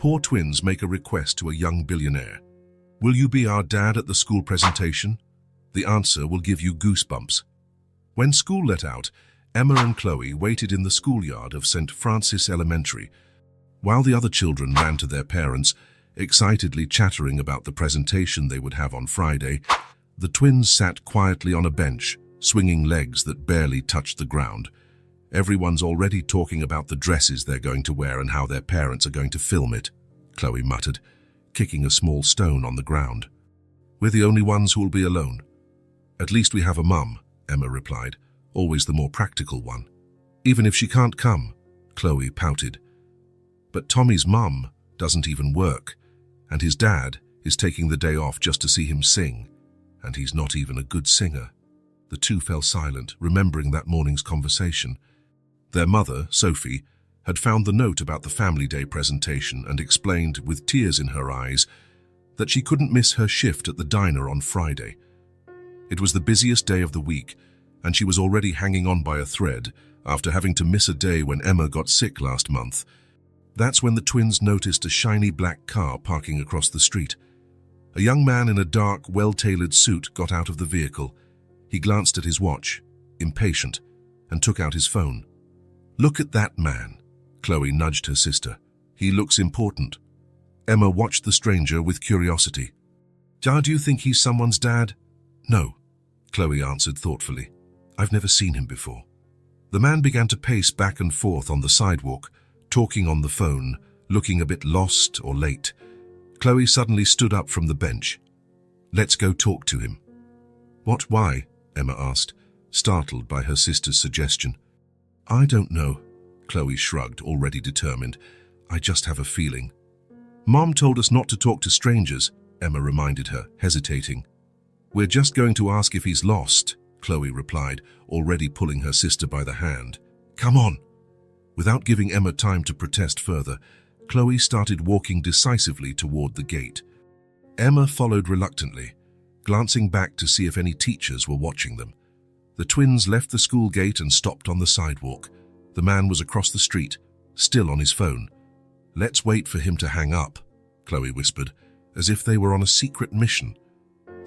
Poor twins make a request to a young billionaire. Will you be our dad at the school presentation? The answer will give you goosebumps. When school let out, Emma and Chloe waited in the schoolyard of St. Francis Elementary, while the other children ran to their parents, excitedly chattering about the presentation they would have on Friday. The twins sat quietly on a bench, swinging legs that barely touched the ground. Everyone's already talking about the dresses they're going to wear and how their parents are going to film it, Chloe muttered, kicking a small stone on the ground. We're the only ones who will be alone. At least we have a mum, Emma replied, always the more practical one. Even if she can't come, Chloe pouted. But Tommy's mum doesn't even work, and his dad is taking the day off just to see him sing, and he's not even a good singer. The two fell silent, remembering that morning's conversation. Their mother, Sophie, had found the note about the family day presentation and explained, with tears in her eyes, that she couldn't miss her shift at the diner on Friday. It was the busiest day of the week, and she was already hanging on by a thread after having to miss a day when Emma got sick last month. That's when the twins noticed a shiny black car parking across the street. A young man in a dark, well-tailored suit got out of the vehicle. He glanced at his watch, impatient, and took out his phone. "Look at that man," Chloe nudged her sister. "He looks important." Emma watched the stranger with curiosity. "Do you think he's someone's dad?" "No," Chloe answered thoughtfully. "I've never seen him before." The man began to pace back and forth on the sidewalk, talking on the phone, looking a bit lost or late. Chloe suddenly stood up from the bench. "Let's go talk to him." "What, why?" Emma asked, startled by her sister's suggestion. "I don't know," Chloe shrugged, already determined. "I just have a feeling." "Mom told us not to talk to strangers," Emma reminded her, hesitating. "We're just going to ask if he's lost," Chloe replied, already pulling her sister by the hand. "Come on." Without giving Emma time to protest further, Chloe started walking decisively toward the gate. Emma followed reluctantly, glancing back to see if any teachers were watching them. The twins left the school gate and stopped on the sidewalk. The man was across the street, still on his phone. "Let's wait for him to hang up," Chloe whispered, as if they were on a secret mission.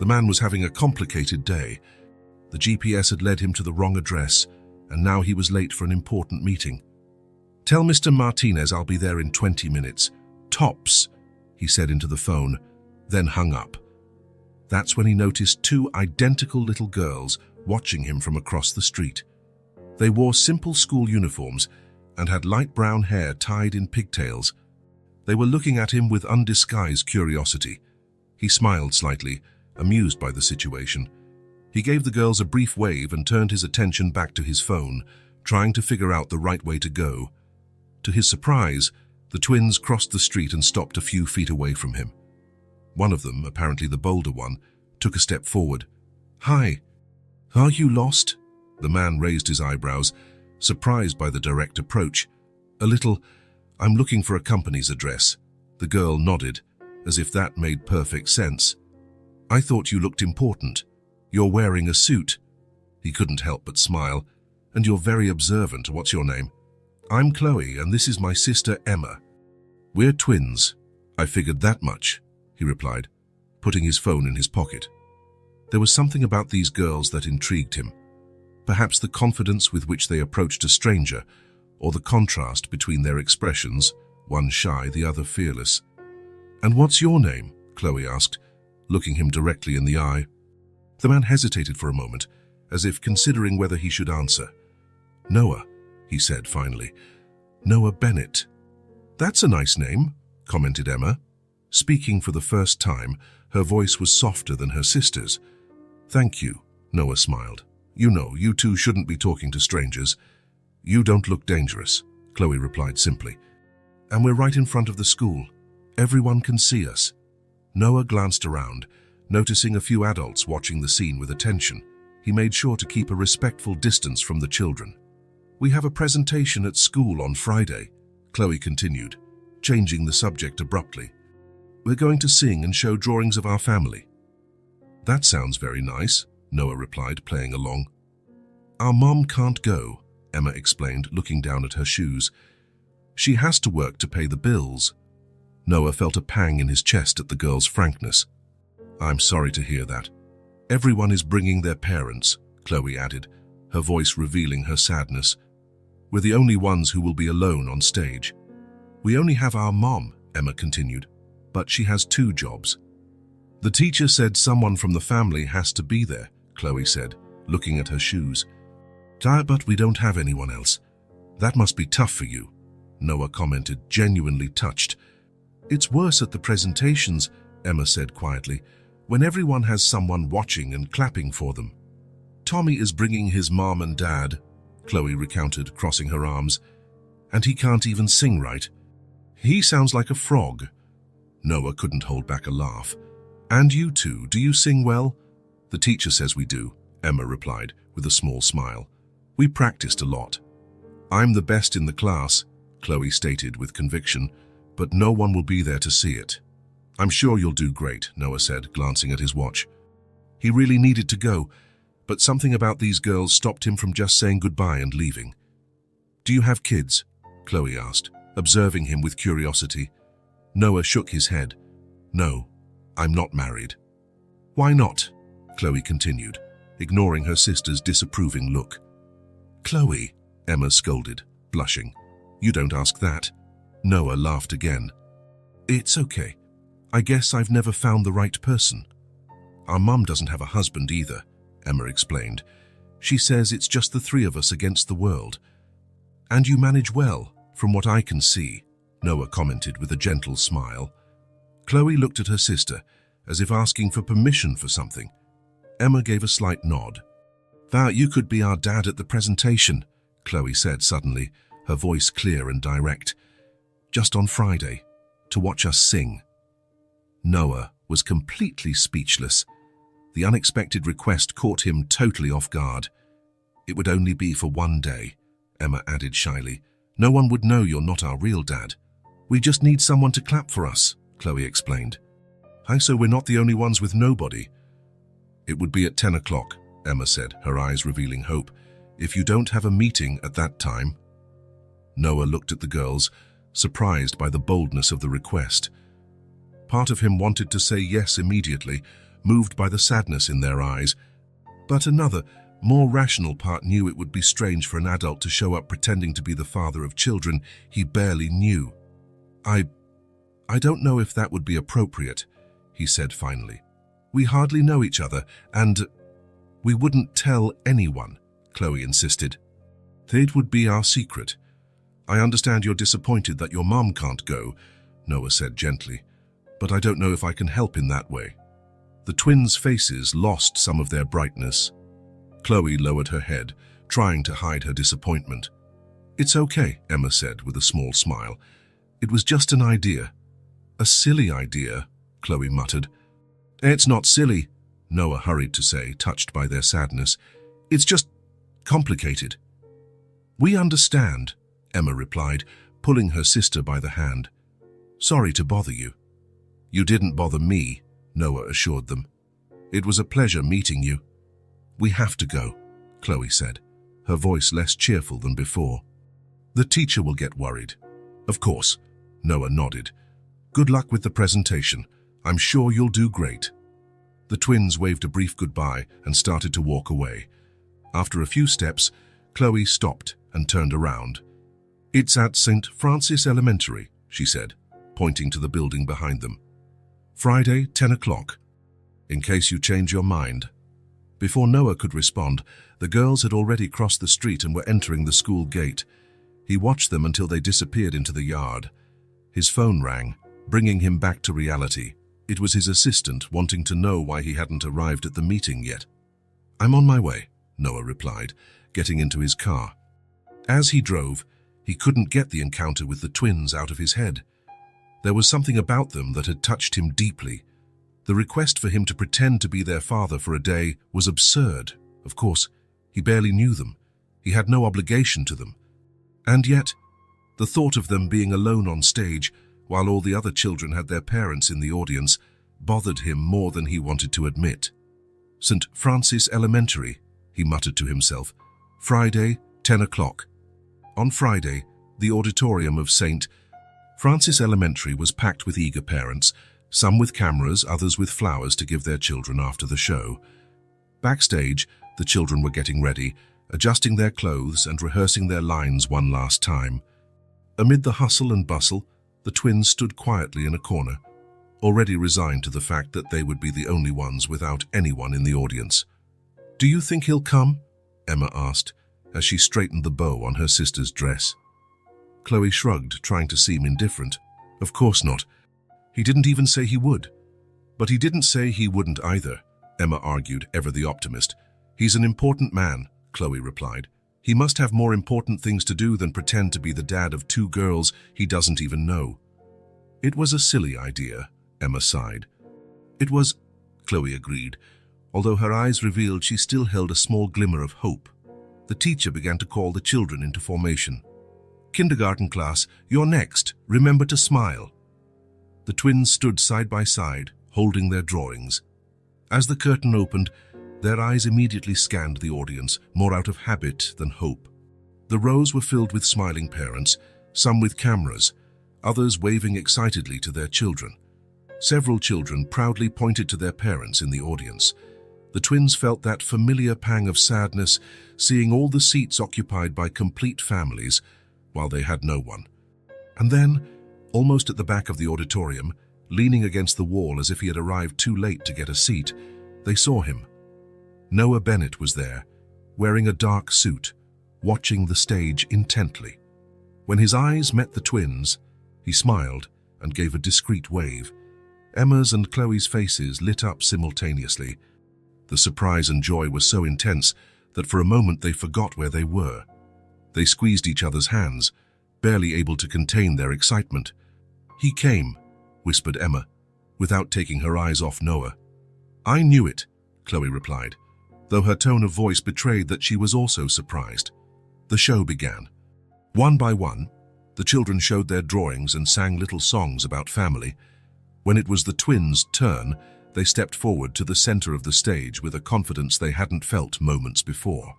The man was having a complicated day. The GPS had led him to the wrong address, and now he was late for an important meeting. "Tell Mr. Martinez I'll be there in 20 minutes. Tops," he said into the phone, then hung up. That's when he noticed two identical little girls watching him from across the street. They wore simple school uniforms and had light brown hair tied in pigtails. They were looking at him with undisguised curiosity. He smiled slightly, amused by the situation. He gave the girls a brief wave and turned his attention back to his phone, trying to figure out the right way to go. To his surprise, the twins crossed the street and stopped a few feet away from him. One of them, apparently the bolder one, took a step forward. "Hi. Are you lost?" The man raised his eyebrows, surprised by the direct approach. "A little. I'm looking for a company's address." The girl nodded, as if that made perfect sense. "I thought you looked important. You're wearing a suit." He couldn't help but smile. "And you're very observant. What's your name?" "I'm Chloe, and this is my sister Emma." "We're twins. I figured that much," he replied, putting his phone in his pocket. There was something about these girls that intrigued him. Perhaps the confidence with which they approached a stranger, or the contrast between their expressions, one shy, the other fearless. "And what's your name?" Chloe asked, looking him directly in the eye. The man hesitated for a moment, as if considering whether he should answer. "Noah," he said finally. "Noah Bennett." "That's a nice name," commented Emma. Speaking for the first time, her voice was softer than her sister's. "Thank you," Noah smiled. "You know, you two shouldn't be talking to strangers." "You don't look dangerous," Chloe replied simply. "And we're right in front of the school. Everyone can see us." Noah glanced around, noticing a few adults watching the scene with attention. He made sure to keep a respectful distance from the children. "We have a presentation at school on Friday," Chloe continued, changing the subject abruptly. "We're going to sing and show drawings of our family." "That sounds very nice," Noah replied, playing along. "Our mom can't go," Emma explained, looking down at her shoes. "She has to work to pay the bills." Noah felt a pang in his chest at the girl's frankness. I'm sorry to hear that. Everyone is bringing their parents, Chloe added, her voice revealing her sadness. We're the only ones who will be alone on stage. We only have our mom, Emma continued, but she has 2 jobs. The teacher said someone from the family has to be there, Chloe said, looking at her shoes. But we don't have anyone else. That must be tough for you, Noah commented, genuinely touched. It's worse at the presentations, Emma said quietly, when everyone has someone watching and clapping for them. Tommy is bringing his mom and dad, Chloe recounted, crossing her arms, and he can't even sing right. He sounds like a frog. Noah couldn't hold back a laugh. And you two, do you sing well? The teacher says we do, Emma replied with a small smile. We practiced a lot. I'm the best in the class, Chloe stated with conviction, but no one will be there to see it. I'm sure you'll do great, Noah said, glancing at his watch. He really needed to go, but something about these girls stopped him from just saying goodbye and leaving. Do you have kids? Chloe asked, observing him with curiosity. Noah shook his head. No, I'm not married. Why not? Chloe continued, ignoring her sister's disapproving look. Chloe, Emma scolded, blushing. You don't ask that. Noah laughed again. It's okay. I guess I've never found the right person. Our mum doesn't have a husband either, Emma explained. She says it's just the 3 of us against the world. And you manage well, from what I can see, Noah commented with a gentle smile. Chloe looked at her sister, as if asking for permission for something. Emma gave a slight nod. That you could be our dad at the presentation, Chloe said suddenly, her voice clear and direct. Just on Friday, to watch us sing. Noah was completely speechless. The unexpected request caught him totally off guard. It would only be for 1 day, Emma added shyly. No one would know you're not our real dad. We just need someone to clap for us, Chloe explained. So we're not the only ones with nobody. It would be at 10 o'clock, Emma said, her eyes revealing hope. If you don't have a meeting at that time. Noah looked at the girls, surprised by the boldness of the request. Part of him wanted to say yes immediately, moved by the sadness in their eyes, but another, more rational part knew it would be strange for an adult to show up pretending to be the father of children he barely knew. I don't know if that would be appropriate, he said finally. We hardly know each other, and we wouldn't tell anyone, Chloe insisted. It would be our secret. I understand you're disappointed that your mom can't go, Noah said gently, but I don't know if I can help in that way. The twins' faces lost some of their brightness. Chloe lowered her head, trying to hide her disappointment. It's okay, Emma said with a small smile. It was just an idea. A silly idea, Chloe muttered. It's not silly, Noah hurried to say, touched by their sadness. It's just complicated. We understand, Emma replied, pulling her sister by the hand. Sorry to bother you. You didn't bother me, Noah assured them. It was a pleasure meeting you. We have to go, Chloe said, her voice less cheerful than before. The teacher will get worried. Of course, Noah nodded. Good luck with the presentation. I'm sure you'll do great. The twins waved a brief goodbye and started to walk away. After a few steps, Chloe stopped and turned around. It's at St. Francis Elementary, she said, pointing to the building behind them. Friday, 10 o'clock. In case you change your mind. Before Noah could respond, the girls had already crossed the street and were entering the school gate. He watched them until they disappeared into the yard. His phone rang, bringing him back to reality. It was his assistant wanting to know why he hadn't arrived at the meeting yet. I'm on my way, Noah replied, getting into his car. As he drove, he couldn't get the encounter with the twins out of his head. There was something about them that had touched him deeply. The request for him to pretend to be their father for a day was absurd. Of course, he barely knew them. He had no obligation to them. And yet, the thought of them being alone on stage, while all the other children had their parents in the audience, bothered him more than he wanted to admit. St. Francis Elementary, he muttered to himself. Friday, 10 o'clock. On Friday, the auditorium of St. Francis Elementary was packed with eager parents, some with cameras, others with flowers to give their children after the show. Backstage, the children were getting ready, adjusting their clothes and rehearsing their lines one last time. Amid the hustle and bustle, the twins stood quietly in a corner, already resigned to the fact that they would be the only ones without anyone in the audience. "Do you think he'll come?" Emma asked, as she straightened the bow on her sister's dress. Chloe shrugged, trying to seem indifferent. "Of course not. He didn't even say he would." "But he didn't say he wouldn't either," Emma argued, ever the optimist. "He's an important man," Chloe replied. "He must have more important things to do than pretend to be the dad of 2 girls he doesn't even know." "It was a silly idea," Emma sighed. "It was," Chloe agreed, although her eyes revealed she still held a small glimmer of hope. The teacher began to call the children into formation. "Kindergarten class, you're next. Remember to smile." The twins stood side by side, holding their drawings. As the curtain opened, their eyes immediately scanned the audience, more out of habit than hope. The rows were filled with smiling parents, some with cameras, others waving excitedly to their children. Several children proudly pointed to their parents in the audience. The twins felt that familiar pang of sadness, seeing all the seats occupied by complete families, while they had no one. And then, almost at the back of the auditorium, leaning against the wall as if he had arrived too late to get a seat, they saw him. Noah Bennett was there, wearing a dark suit, watching the stage intently. When his eyes met the twins, he smiled and gave a discreet wave. Emma's and Chloe's faces lit up simultaneously. The surprise and joy were so intense that for a moment they forgot where they were. They squeezed each other's hands, barely able to contain their excitement. "He came," whispered Emma, without taking her eyes off Noah. "I knew it," Chloe replied, though her tone of voice betrayed that she was also surprised. The show began. One by one, the children showed their drawings and sang little songs about family. When it was the twins' turn, they stepped forward to the center of the stage with a confidence they hadn't felt moments before.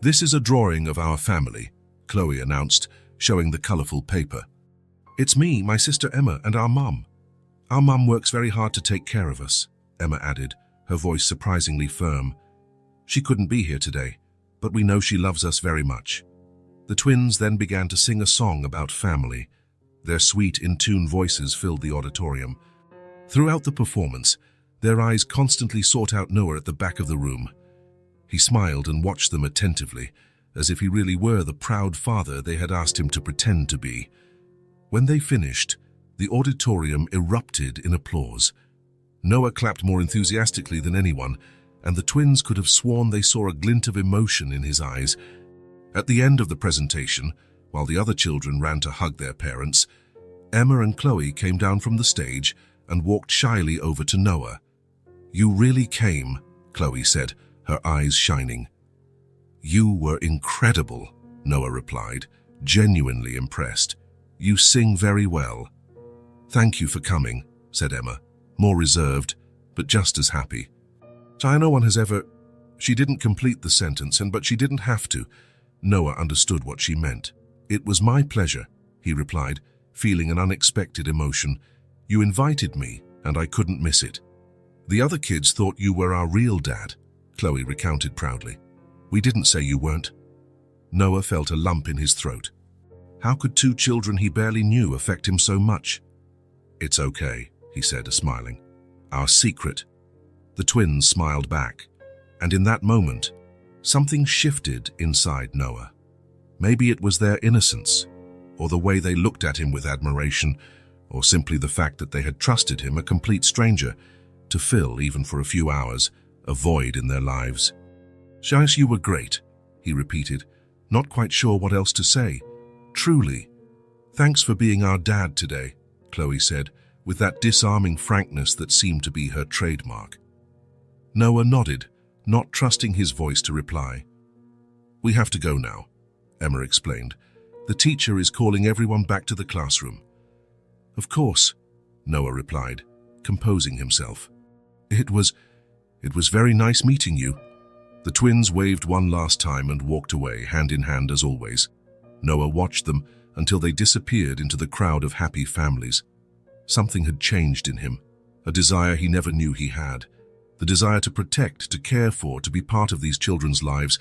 "This is a drawing of our family," Chloe announced, showing the colorful paper. "It's me, my sister Emma, and our mum. Our mum works very hard to take care of us," Emma added, her voice surprisingly firm. "She couldn't be here today, but we know she loves us very much." The twins then began to sing a song about family. Their sweet, in-tune voices filled the auditorium. Throughout the performance, their eyes constantly sought out Noah at the back of the room. He smiled and watched them attentively, as if he really were the proud father they had asked him to pretend to be. When they finished, the auditorium erupted in applause. Noah clapped more enthusiastically than anyone, and the twins could have sworn they saw a glint of emotion in his eyes. At the end of the presentation, while the other children ran to hug their parents, Emma and Chloe came down from the stage and walked shyly over to Noah. "You really came," Chloe said, her eyes shining. "You were incredible," Noah replied, genuinely impressed. "You sing very well." "Thank you for coming," said Emma, more reserved, but just as happy. "No one has ever—" She didn't complete the sentence, but she didn't have to. Noah understood what she meant. "It was my pleasure," he replied, feeling an unexpected emotion. "You invited me, and I couldn't miss it." "The other kids thought you were our real dad," Chloe recounted proudly. "We didn't say you weren't." Noah felt a lump in his throat. How could 2 children he barely knew affect him so much? "It's okay," he said, smiling. "Our secret." The twins smiled back, and in that moment, something shifted inside Noah. Maybe it was their innocence, or the way they looked at him with admiration, or simply the fact that they had trusted him, a complete stranger, to fill, even for a few hours, a void in their lives. "Shais, you were great," he repeated, not quite sure what else to say. "Truly. Thanks for being our dad today," Chloe said, with that disarming frankness that seemed to be her trademark. Noah nodded, not trusting his voice to reply. "We have to go now," Emma explained. "The teacher is calling everyone back to the classroom." "Of course," Noah replied, composing himself. It was very nice meeting you." The twins waved one last time and walked away, hand in hand as always. Noah watched them, until they disappeared into the crowd of happy families. Something had changed in him, a desire he never knew he had. The desire to protect, to care for, to be part of these children's lives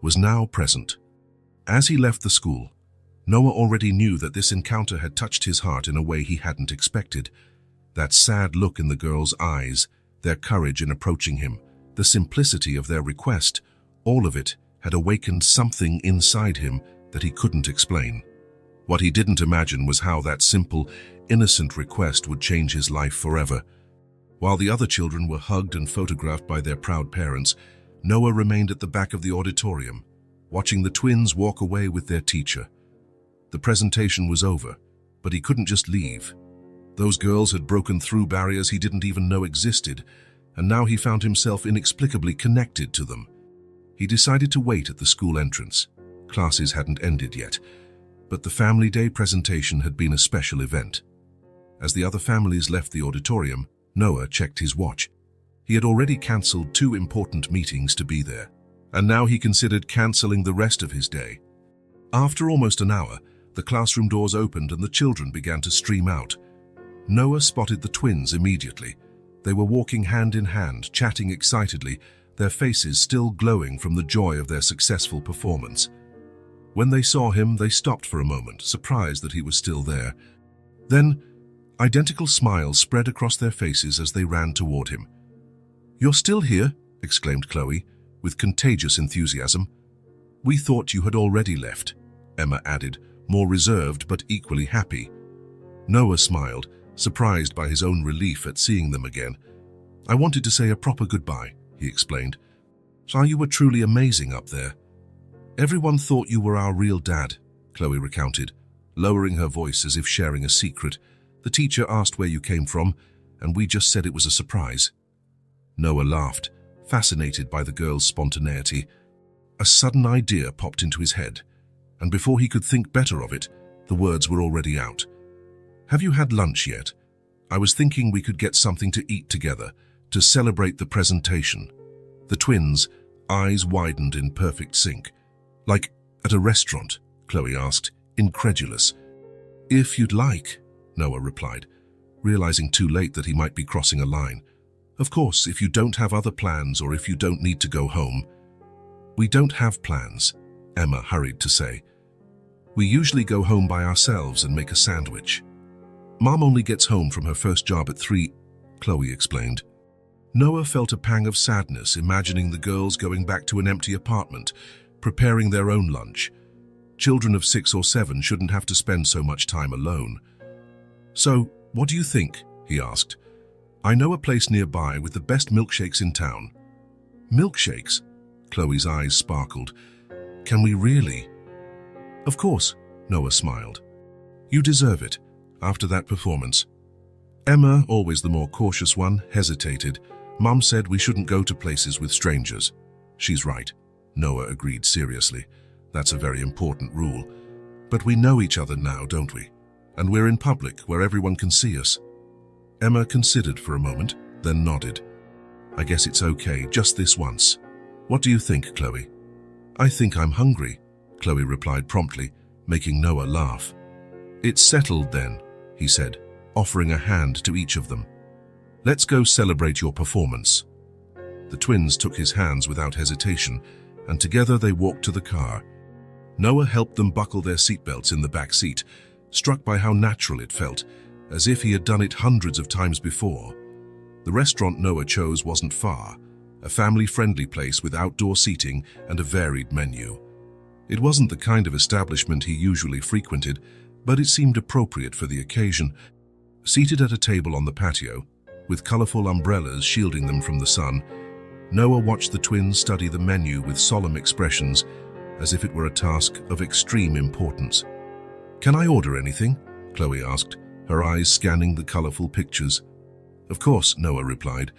was now present. As he left the school, Noah already knew that this encounter had touched his heart in a way he hadn't expected. That sad look in the girls' eyes, their courage in approaching him, the simplicity of their request, all of it had awakened something inside him that he couldn't explain. What he didn't imagine was how that simple, innocent request would change his life forever. While the other children were hugged and photographed by their proud parents, Noah remained at the back of the auditorium, watching the twins walk away with their teacher. The presentation was over, but he couldn't just leave. Those girls had broken through barriers he didn't even know existed, and now he found himself inexplicably connected to them. He decided to wait at the school entrance. Classes hadn't ended yet, but the Family Day presentation had been a special event. As the other families left the auditorium, Noah checked his watch. He had already cancelled 2 important meetings to be there, and now he considered cancelling the rest of his day. After almost an hour, the classroom doors opened and the children began to stream out. Noah spotted the twins immediately. They were walking hand in hand, chatting excitedly, their faces still glowing from the joy of their successful performance. When they saw him, they stopped for a moment, surprised that he was still there. Then, identical smiles spread across their faces as they ran toward him. "You're still here?" exclaimed Chloe, with contagious enthusiasm. "We thought you had already left," Emma added, more reserved but equally happy. Noah smiled, surprised by his own relief at seeing them again. "I wanted to say a proper goodbye," he explained. "So you were truly amazing up there." "Everyone thought you were our real dad," Chloe recounted, lowering her voice as if sharing a secret. "The teacher asked where you came from, and we just said it was a surprise." Noah laughed, fascinated by the girl's spontaneity. A sudden idea popped into his head, and before he could think better of it, the words were already out. "Have you had lunch yet? I was thinking we could get something to eat together, to celebrate the presentation." The twins' eyes widened in perfect sync. "Like at a restaurant?" Chloe asked, incredulous. "If you'd like," Noah replied, realizing too late that he might be crossing a line. "Of course, if you don't have other plans or if you don't need to go home." "We don't have plans," Emma hurried to say. "We usually go home by ourselves and make a sandwich. Mom only gets home from her first job at 3, Chloe explained. Noah felt a pang of sadness imagining the girls going back to an empty apartment, preparing their own lunch. Children of 6 or 7 shouldn't have to spend so much time alone. "So, what do you think?" he asked. "I know a place nearby with the best milkshakes in town." "Milkshakes?" Chloe's eyes sparkled. "Can we really?" "Of course," Noah smiled. "You deserve it, after that performance." Emma, always the more cautious one, hesitated. "Mum said we shouldn't go to places with strangers." "She's right," Noah agreed seriously. "That's a very important rule. But we know each other now, don't we? And we're in public, where everyone can see us." Emma considered for a moment, then nodded. "I guess it's okay, just this once. What do you think, Chloe?" "I think I'm hungry," Chloe replied promptly, making Noah laugh. "It's settled then," he said, offering a hand to each of them. "Let's go celebrate your performance." The twins took his hands without hesitation, and together they walked to the car. Noah helped them buckle their seatbelts in the back seat, struck by how natural it felt, as if he had done it hundreds of times before. The restaurant Noah chose wasn't far, a family-friendly place with outdoor seating and a varied menu. It wasn't the kind of establishment he usually frequented, but it seemed appropriate for the occasion. Seated at a table on the patio, with colorful umbrellas shielding them from the sun, Noah watched the twins study the menu with solemn expressions, as if it were a task of extreme importance. "Can I order anything?" Chloe asked, her eyes scanning the colorful pictures. "Of course," Noah replied.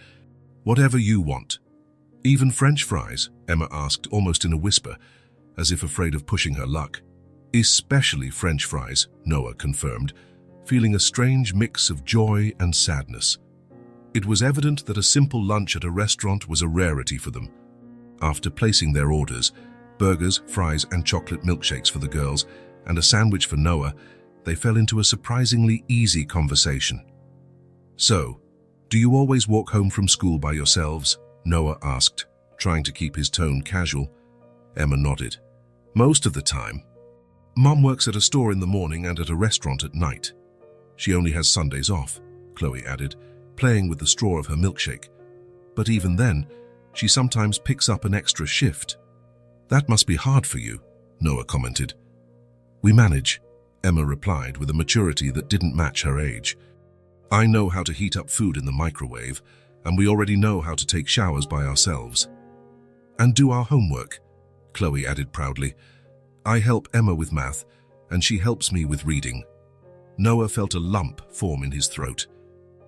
"Whatever you want." "Even French fries?" Emma asked, almost in a whisper, as if afraid of pushing her luck. "Especially French fries," Noah confirmed, feeling a strange mix of joy and sadness. It was evident that a simple lunch at a restaurant was a rarity for them. After placing their orders, burgers, fries, and chocolate milkshakes for the girls, and a sandwich for Noah, they fell into a surprisingly easy conversation. "So, do you always walk home from school by yourselves?" Noah asked, trying to keep his tone casual. Emma nodded. "Most of the time. Mom works at a store in the morning and at a restaurant at night. She only has Sundays off," Chloe added, playing with the straw of her milkshake. "But even then, she sometimes picks up an extra shift." "That must be hard for you," Noah commented. "We manage," Emma replied with a maturity that didn't match her age. "I know how to heat up food in the microwave, and we already know how to take showers by ourselves. And do our homework," Chloe added proudly. "I help Emma with math, and she helps me with reading." Noah felt a lump form in his throat.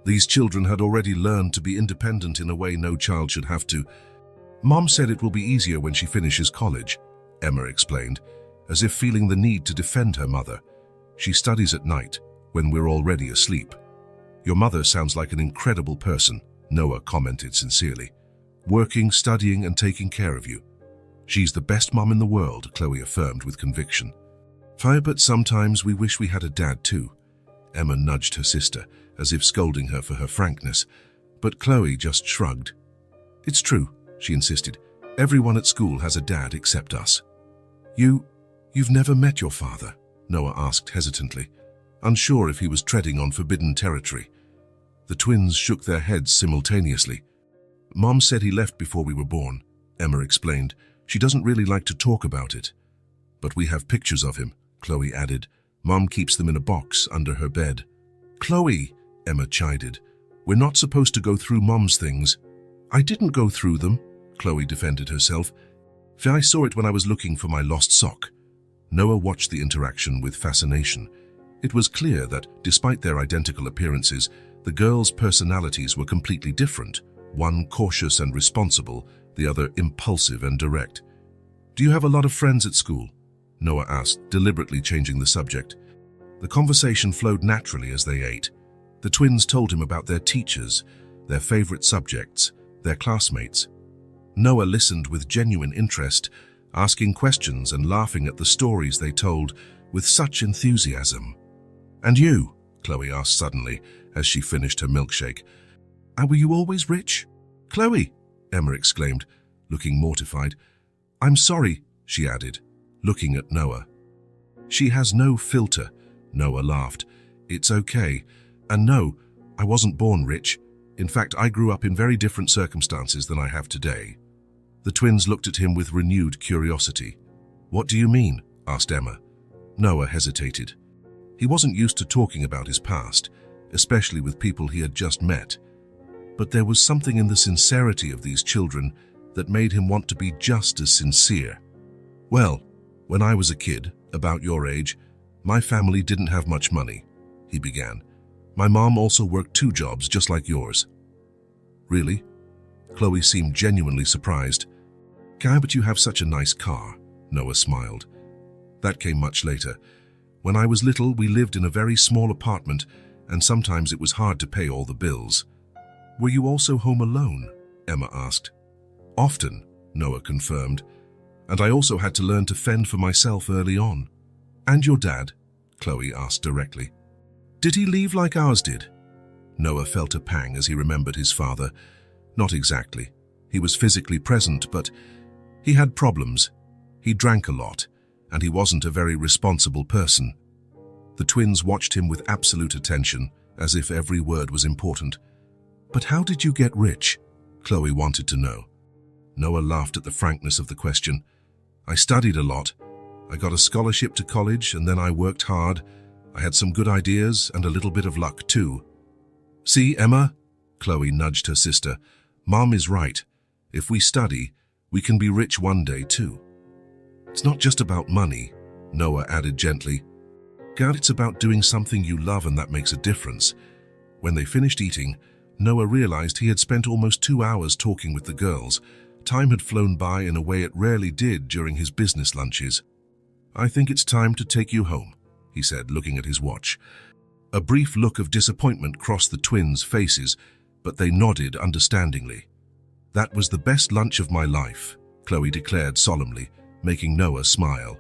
These children had already learned to be independent in a way no child should have to. "Mom said it will be easier when she finishes college," Emma explained, as if feeling the need to defend her mother. "She studies at night, when we're already asleep." "Your mother sounds like an incredible person," Noah commented sincerely. "Working, studying, and taking care of you." "She's the best mom in the world," Chloe affirmed with conviction. "But sometimes we wish we had a dad too." Emma nudged her sister, as if scolding her for her frankness, but Chloe just shrugged. "It's true," she insisted. "Everyone at school has a dad except us." You've never met your father?" Noah asked hesitantly, unsure if he was treading on forbidden territory. The twins shook their heads simultaneously. "Mom said he left before we were born," Emma explained. "She doesn't really like to talk about it." "But we have pictures of him," Chloe added. "Mom keeps them in a box under her bed." "Chloe," Emma chided, "we're not supposed to go through Mom's things." "I didn't go through them," Chloe defended herself. "I saw it when I was looking for my lost sock." Noah watched the interaction with fascination. It was clear that, despite their identical appearances, the girls' personalities were completely different, one cautious and responsible, the other impulsive and direct. "Do you have a lot of friends at school?" Noah asked, deliberately changing the subject. The conversation flowed naturally as they ate. The twins told him about their teachers, their favorite subjects, their classmates. Noah listened with genuine interest, asking questions and laughing at the stories they told with such enthusiasm. "And you?" Chloe asked suddenly, as she finished her milkshake. "Were you always rich?" "Chloe!" Emma exclaimed, looking mortified. "I'm sorry," she added, looking at Noah. "She has no filter," Noah laughed. "It's okay. And no, I wasn't born rich. In fact, I grew up in very different circumstances than I have today." The twins looked at him with renewed curiosity. "What do you mean?" asked Emma. Noah hesitated. He wasn't used to talking about his past, especially with people he had just met. But there was something in the sincerity of these children that made him want to be just as sincere. "Well, when I was a kid, about your age, my family didn't have much money," he began. "My mom also worked 2 jobs just like yours." "Really?" Chloe seemed genuinely surprised. "But you have such a nice car," Noah smiled. "That came much later. When I was little, we lived in a very small apartment, and sometimes it was hard to pay all the bills." "Were you also home alone?" Emma asked. "Often," Noah confirmed. "And I also had to learn to fend for myself early on." "And your dad?" Chloe asked directly. "Did he leave like ours did?" Noah felt a pang as he remembered his father. Not exactly. He was physically present, but he had problems. He drank a lot, and he wasn't a very responsible person. The twins watched him with absolute attention, as if every word was important. "But how did you get rich?" Chloe wanted to know. Noah laughed at the frankness of the question. "I studied a lot. I got a scholarship to college, and then I worked hard. I had some good ideas and a little bit of luck too." "See, Emma?" Chloe nudged her sister. "Mom is right. If we study, we can be rich one day too." "It's not just about money," Noah added gently. "It's about doing something you love, and that makes a difference." When they finished eating, Noah realized he had spent almost 2 hours talking with the girls. Time had flown by in a way it rarely did during his business lunches. "I think it's time to take you home," he said, looking at his watch. A brief look of disappointment crossed the twins' faces, but they nodded understandingly. "That was the best lunch of my life," Chloe declared solemnly, making Noah smile.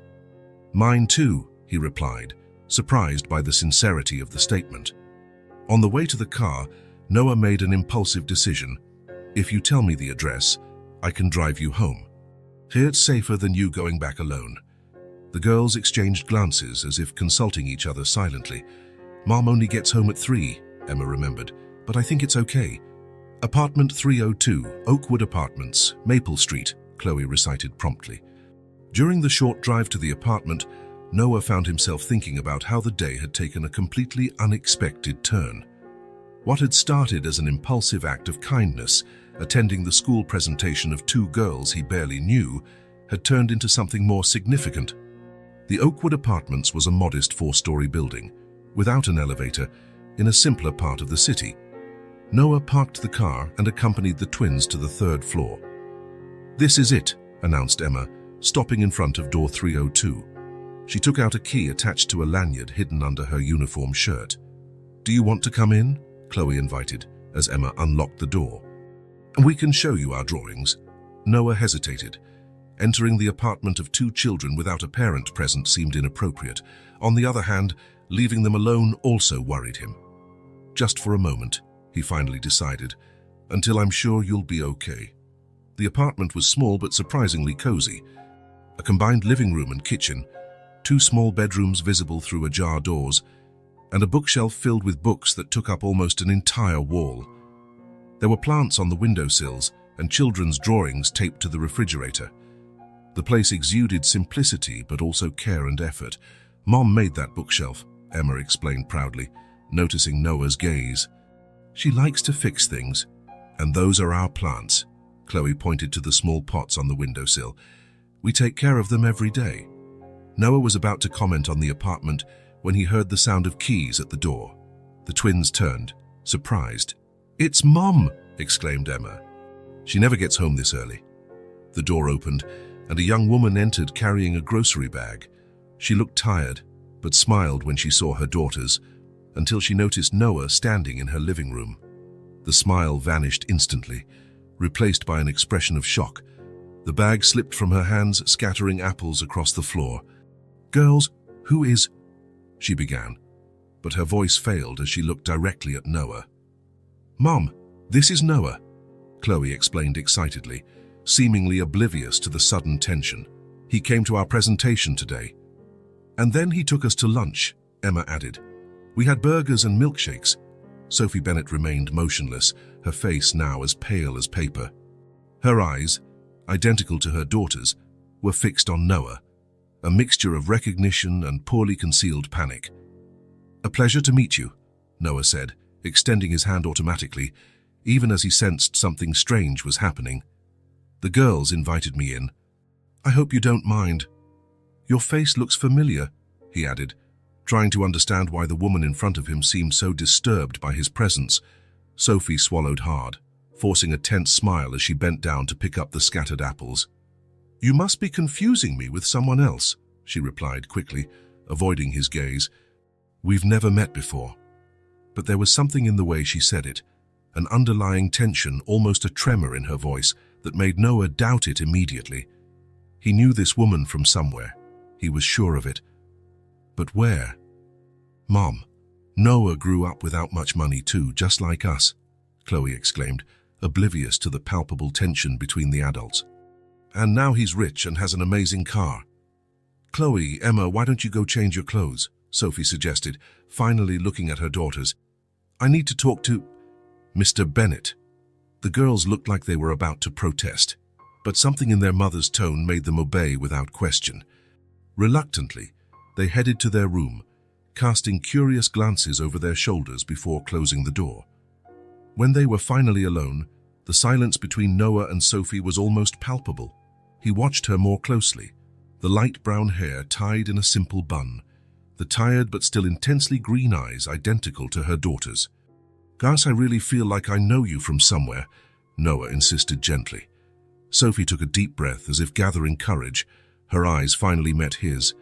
"Mine too," he replied, surprised by the sincerity of the statement. On the way to the car, Noah made an impulsive decision. If you tell me the address, I can drive you home. Here it's safer than you going back alone. The girls exchanged glances as if consulting each other silently. Mom only gets home at 3, Emma remembered, but I think it's okay. Apartment 302, Oakwood Apartments, Maple Street, Chloe recited promptly. During the short drive to the apartment, Noah found himself thinking about how the day had taken a completely unexpected turn. What had started as an impulsive act of kindness, attending the school presentation of 2 girls he barely knew, had turned into something more significant. The Oakwood Apartments was a modest 4-story building, without an elevator, in a simpler part of the city. Noah parked the car and accompanied the twins to the 3rd floor. "This is it," announced Emma, stopping in front of door 302. She took out a key attached to a lanyard hidden under her uniform shirt. "Do you want to come in?" Chloe invited, as Emma unlocked the door. "We can show you our drawings." Noah hesitated. Entering the apartment of 2 children without a parent present seemed inappropriate. On the other hand, leaving them alone also worried him. "Just for a moment," he finally decided, "until I'm sure you'll be okay." The apartment was small but surprisingly cozy. A combined living room and kitchen, 2 small bedrooms visible through ajar doors, and a bookshelf filled with books that took up almost an entire wall. There were plants on the windowsills and children's drawings taped to the refrigerator. The place exuded simplicity but also care and effort. "Mom made that bookshelf," Emma explained proudly, noticing Noah's gaze. "She likes to fix things, and those are our plants." Chloe pointed to the small pots on the windowsill. "We take care of them every day." Noah was about to comment on the apartment when he heard the sound of keys at the door. The twins turned, surprised. "It's Mom!" exclaimed Emma. "She never gets home this early." The door opened, and a young woman entered carrying a grocery bag. She looked tired, but smiled when she saw her daughters, until she noticed Noah standing in her living room. The smile vanished instantly, replaced by an expression of shock. The bag slipped from her hands, scattering apples across the floor. "Girls, who is—" she began, but her voice failed as she looked directly at Noah. "Mom, this is Noah," Chloe explained excitedly, seemingly oblivious to the sudden tension. "He came to our presentation today. And then he took us to lunch," Emma added. "We had burgers and milkshakes." Sophie Bennett remained motionless, her face now as pale as paper. Her eyes, identical to her daughter's, were fixed on Noah, a mixture of recognition and poorly concealed panic. "A pleasure to meet you," Noah said, extending his hand automatically, even as he sensed something strange was happening. "The girls invited me in. I hope you don't mind." "Your face looks familiar," he added, trying to understand why the woman in front of him seemed so disturbed by his presence. Sophie swallowed hard, forcing a tense smile as she bent down to pick up the scattered apples. "You must be confusing me with someone else," she replied quickly, avoiding his gaze. "We've never met before." But there was something in the way she said it, an underlying tension, almost a tremor in her voice, that made Noah doubt it immediately. He knew this woman from somewhere. He was sure of it. But where? "Mom, Noah grew up without much money too, just like us," Chloe exclaimed, oblivious to the palpable tension between the adults. "And now he's rich and has an amazing car." "Chloe, Emma, why don't you go change your clothes?" Sophie suggested, finally looking at her daughters. "I need to talk to Mr. Bennett." The girls looked like they were about to protest, but something in their mother's tone made them obey without question. Reluctantly, they headed to their room, casting curious glances over their shoulders before closing the door. When they were finally alone, the silence between Noah and Sophie was almost palpable. He watched her more closely, the light brown hair tied in a simple bun, the tired but still intensely green eyes identical to her daughter's. "Gus, I really feel like I know you from somewhere," Noah insisted gently. Sophie took a deep breath as if gathering courage. Her eyes finally met his,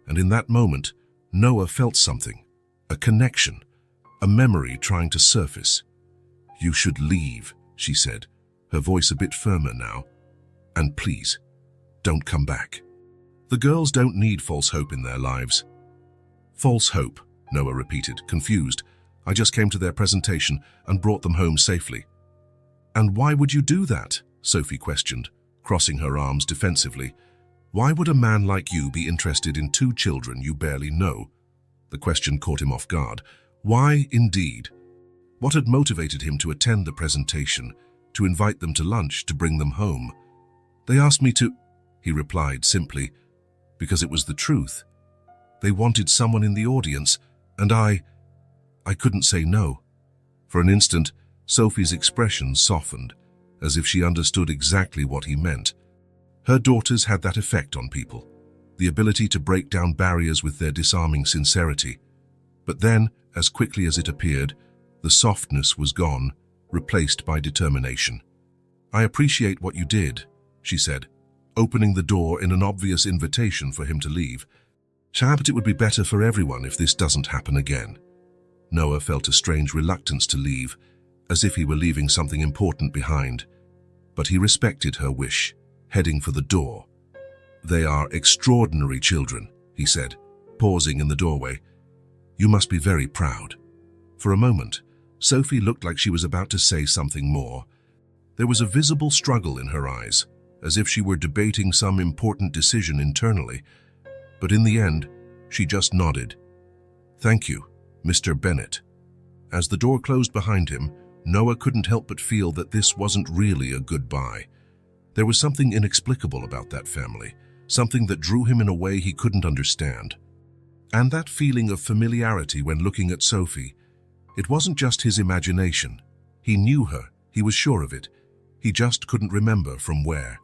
and in that moment, Noah felt something, a connection, a memory trying to surface. "You should leave," she said, her voice a bit firmer now. "And please, don't come back." The girls don't need false hope in their lives. False hope, Noah repeated, confused. I just came to their presentation and brought them home safely. And why would you do that? Sophie questioned, crossing her arms defensively. Why would a man like you be interested in two children you barely know? The question caught him off guard. Why, indeed? What had motivated him to attend the presentation, to invite them to lunch, to bring them home? They asked me to, he replied simply, because it was the truth. They wanted someone in the audience, and I couldn't say no. For an instant, Sophie's expression softened, as if she understood exactly what he meant. Her daughters had that effect on people, the ability to break down barriers with their disarming sincerity. But then, as quickly as it appeared, the softness was gone, replaced by determination. I appreciate what you did, she said, opening the door in an obvious invitation for him to leave. But it would be better for everyone if this doesn't happen again. Noah felt a strange reluctance to leave, as if he were leaving something important behind. But he respected her wish, heading for the door. They are extraordinary children, he said, pausing in the doorway. You must be very proud. For a moment, Sophie looked like she was about to say something more. There was a visible struggle in her eyes, as if she were debating some important decision internally. But in the end, she just nodded. Thank you, Mr. Bennett. As the door closed behind him, Noah couldn't help but feel that this wasn't really a goodbye. There was something inexplicable about that family, something that drew him in a way he couldn't understand. And that feeling of familiarity when looking at Sophie, it wasn't just his imagination. He knew her, he was sure of it. He just couldn't remember from where.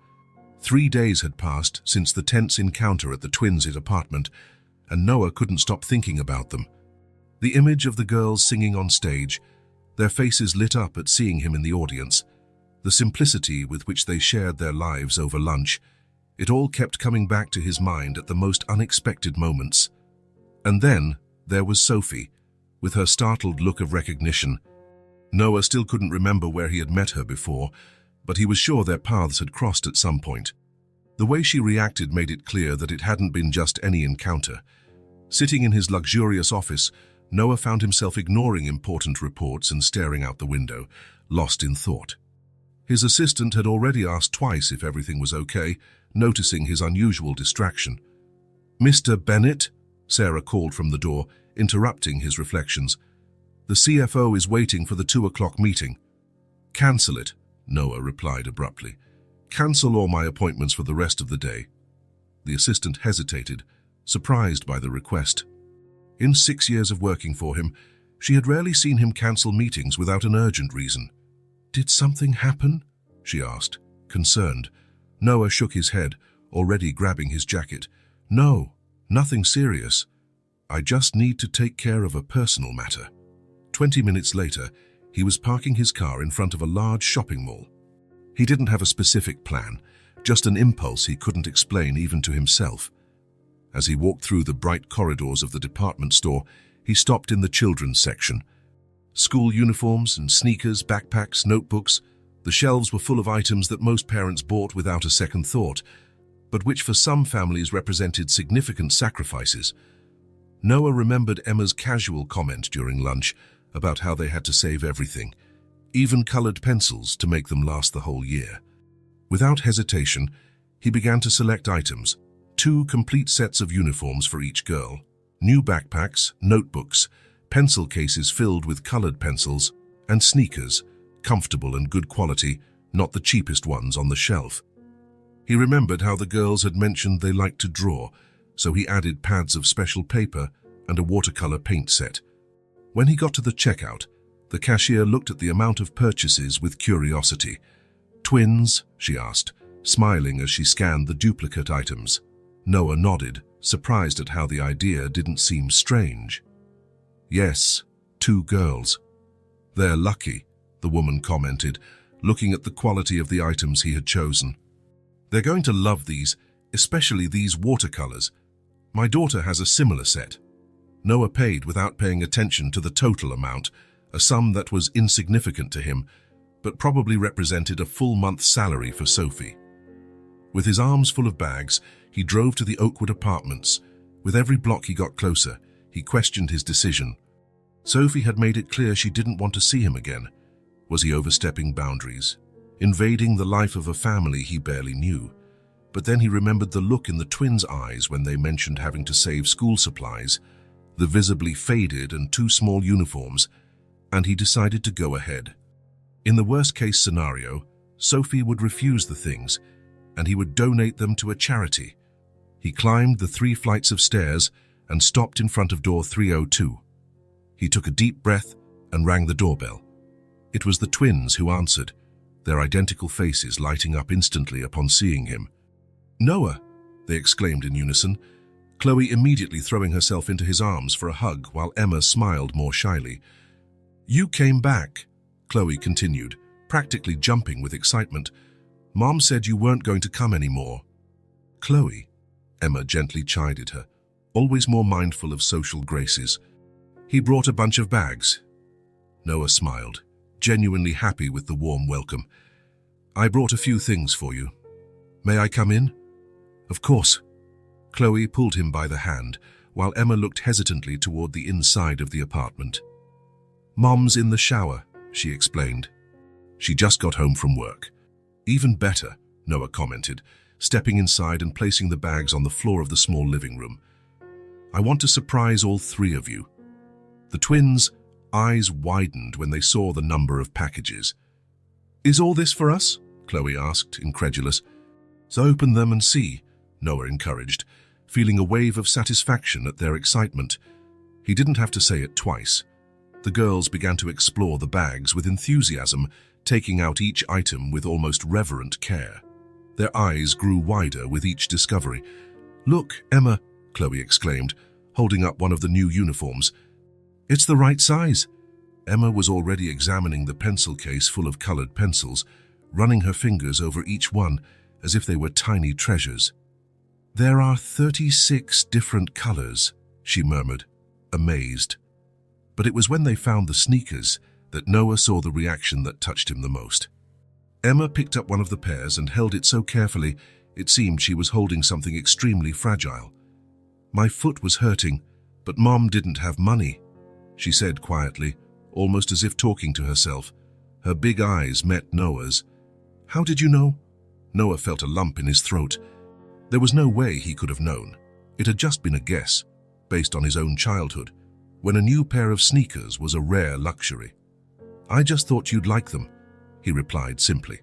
3 days had passed since the tense encounter at the twins' apartment, and Noah couldn't stop thinking about them. The image of the girls singing on stage, their faces lit up at seeing him in the audience, the simplicity with which they shared their lives over lunch, it all kept coming back to his mind at the most unexpected moments. And then there was Sophie, with her startled look of recognition. Noah still couldn't remember where he had met her before, but he was sure their paths had crossed at some point. The way she reacted made it clear that it hadn't been just any encounter. Sitting in his luxurious office, Noah found himself ignoring important reports and staring out the window, lost in thought. His assistant had already asked twice if everything was okay, noticing his unusual distraction. Mr. Bennett? Sarah called from the door, interrupting his reflections. The CFO is waiting for the 2 o'clock meeting. Cancel it, Noah replied abruptly. Cancel all my appointments for the rest of the day. The assistant hesitated, surprised by the request. In 6 years of working for him, she had rarely seen him cancel meetings without an urgent reason. Did something happen? She asked, concerned. Noah shook his head, already grabbing his jacket. No, nothing serious. I just need to take care of a personal matter. 20 minutes later, he was parking his car in front of a large shopping mall. He didn't have a specific plan, just an impulse he couldn't explain even to himself. As he walked through the bright corridors of the department store, he stopped in the children's section. School uniforms and sneakers, backpacks, notebooks. The shelves were full of items that most parents bought without a second thought, but which for some families represented significant sacrifices. Noah remembered Emma's casual comment during lunch about how they had to save everything, even colored pencils, to make them last the whole year. Without hesitation, he began to select items, 2 complete sets of uniforms for each girl, new backpacks, notebooks, pencil cases filled with colored pencils, and sneakers, comfortable and good quality, not the cheapest ones on the shelf. He remembered how the girls had mentioned they liked to draw, so he added pads of special paper and a watercolor paint set. When he got to the checkout, the cashier looked at the amount of purchases with curiosity. Twins? She asked, smiling as she scanned the duplicate items. Noah nodded, surprised at how the idea didn't seem strange. Yes, 2 girls. They're lucky, the woman commented, looking at the quality of the items he had chosen. They're going to love these, especially these watercolors. My daughter has a similar set. Noah paid without paying attention to the total amount, a sum that was insignificant to him, but probably represented a full month's salary for Sophie. With his arms full of bags, he drove to the Oakwood apartments. With every block he got closer, He questioned his decision. Sophie had made it clear she didn't want to see him again. Was he overstepping boundaries, invading the life of a family he barely knew? But then he remembered the look in the twins' eyes when they mentioned having to save school supplies, the visibly faded and too small uniforms, and he decided to go ahead. In the worst-case scenario, Sophie would refuse the things, and he would donate them to a charity. He climbed the 3 flights of stairs and stopped in front of door 302. He took a deep breath and rang the doorbell. It was the twins who answered, their identical faces lighting up instantly upon seeing him. "Noah!" they exclaimed in unison, Chloe immediately throwing herself into his arms for a hug while Emma smiled more shyly. "You came back," Chloe continued, practically jumping with excitement. "Mom said you weren't going to come anymore." "Chloe," Emma gently chided her, always more mindful of social graces. "He brought a bunch of bags." Noah smiled, genuinely happy with the warm welcome. "I brought a few things for you. May I come in?" "Of course." Chloe pulled him by the hand, while Emma looked hesitantly toward the inside of the apartment. "Mom's in the shower," she explained. "She just got home from work." "Even better," Noah commented, stepping inside and placing the bags on the floor of the small living room. "I want to surprise all 3 of you." The twins' eyes widened when they saw the number of packages. "Is all this for us?" Chloe asked, incredulous. "So open them and see," Noah encouraged, feeling a wave of satisfaction at their excitement. He didn't have to say it twice. The girls began to explore the bags with enthusiasm, taking out each item with almost reverent care. Their eyes grew wider with each discovery. "Look, Emma," Chloe exclaimed, holding up one of the new uniforms. "It's the right size." Emma was already examining the pencil case full of colored pencils, running her fingers over each one as if they were tiny treasures. "There are 36 different colors," she murmured, amazed. But it was when they found the sneakers that Noah saw the reaction that touched him the most. Emma picked up one of the pairs and held it so carefully it seemed she was holding something extremely fragile. "My foot was hurting, but Mom didn't have money," she said quietly, almost as if talking to herself. Her big eyes met Noah's. "How did you know?" Noah felt a lump in his throat. There was no way he could have known. It had just been a guess, based on his own childhood, when a new pair of sneakers was a rare luxury. "I just thought you'd like them," he replied simply.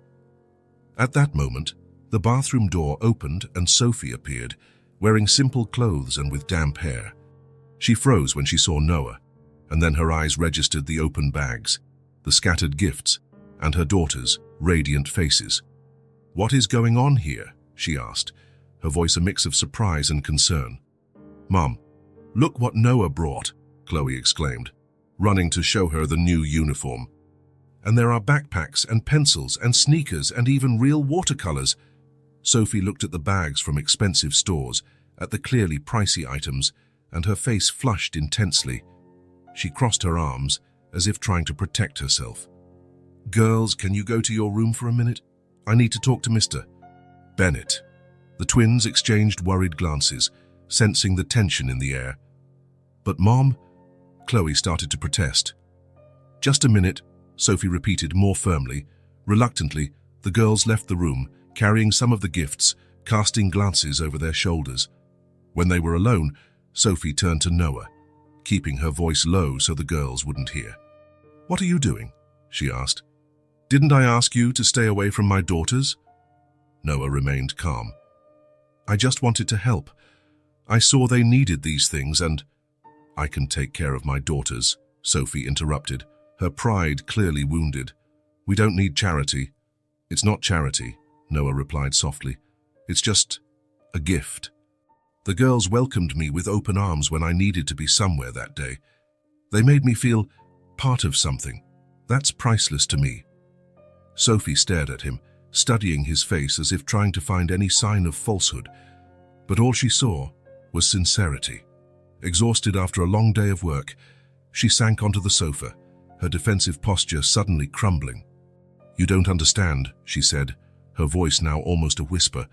At that moment, the bathroom door opened and Sophie appeared, wearing simple clothes and with damp hair. She froze when she saw Noah, and then her eyes registered the open bags, the scattered gifts, and her daughter's radiant faces. "What is going on here?" she asked, her voice a mix of surprise and concern. "Mom, look what Noah brought," Chloe exclaimed, running to show her the new uniform. "And there are backpacks and pencils and sneakers and even real watercolors." Sophie looked at the bags from expensive stores, at the clearly pricey items, and her face flushed intensely. She crossed her arms, as if trying to protect herself. "Girls, can you go to your room for a minute? I need to talk to Mr. Bennett." The twins exchanged worried glances, sensing the tension in the air. "But Mom," Chloe started to protest. "Just a minute," Sophie repeated more firmly. Reluctantly, the girls left the room, carrying some of the gifts, casting glances over their shoulders. When they were alone, Sophie turned to Noah, keeping her voice low so the girls wouldn't hear. "What are you doing?" she asked. "Didn't I ask you to stay away from my daughters?" Noah remained calm. "I just wanted to help. I saw they needed these things and—" "I can take care of my daughters," Sophie interrupted, her pride clearly wounded. "We don't need charity." "It's not charity," Noah replied softly. "It's just a gift. The girls welcomed me with open arms when I needed to be somewhere that day. They made me feel part of something. That's priceless to me." Sophie stared at him, studying his face as if trying to find any sign of falsehood. But all she saw was sincerity. Exhausted after a long day of work, she sank onto the sofa, her defensive posture suddenly crumbling. "You don't understand," she said, her voice now almost a whisper.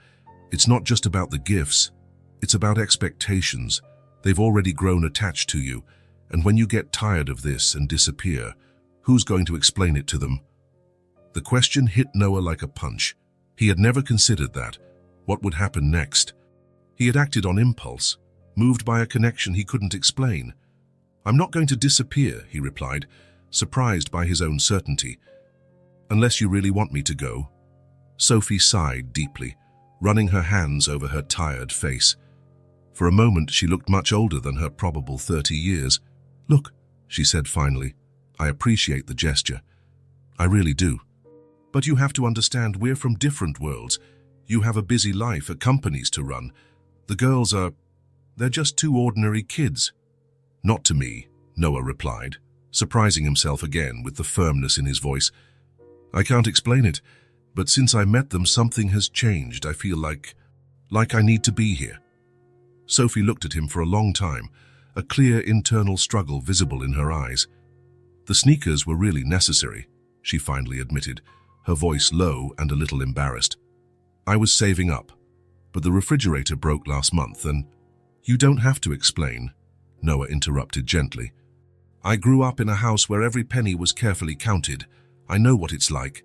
"It's not just about the gifts. It's about expectations. They've already grown attached to you, and when you get tired of this and disappear, who's going to explain it to them? The question hit Noah like a punch. He had never considered that. What would happen next? He had acted on impulse, moved by a connection he couldn't explain. "I'm not going to disappear," he replied, surprised by his own certainty. "Unless you really want me to go." Sophie sighed deeply, running her hands over her tired face. For a moment she looked much older than her probable 30 years. "Look," she said finally, "I appreciate the gesture. I really do. But you have to understand we're from different worlds. You have a busy life, a companies to run. The girls they're just two ordinary kids." "Not to me," Noah replied, surprising himself again with the firmness in his voice. "I can't explain it, but since I met them something has changed. I feel like I need to be here." Sophie looked at him for a long time, a clear internal struggle visible in her eyes. "The sneakers were really necessary," she finally admitted, her voice low and a little embarrassed. "I was saving up, but the refrigerator broke last month and—" "You don't have to explain," Noah interrupted gently. "I grew up in a house where every penny was carefully counted. I know what it's like."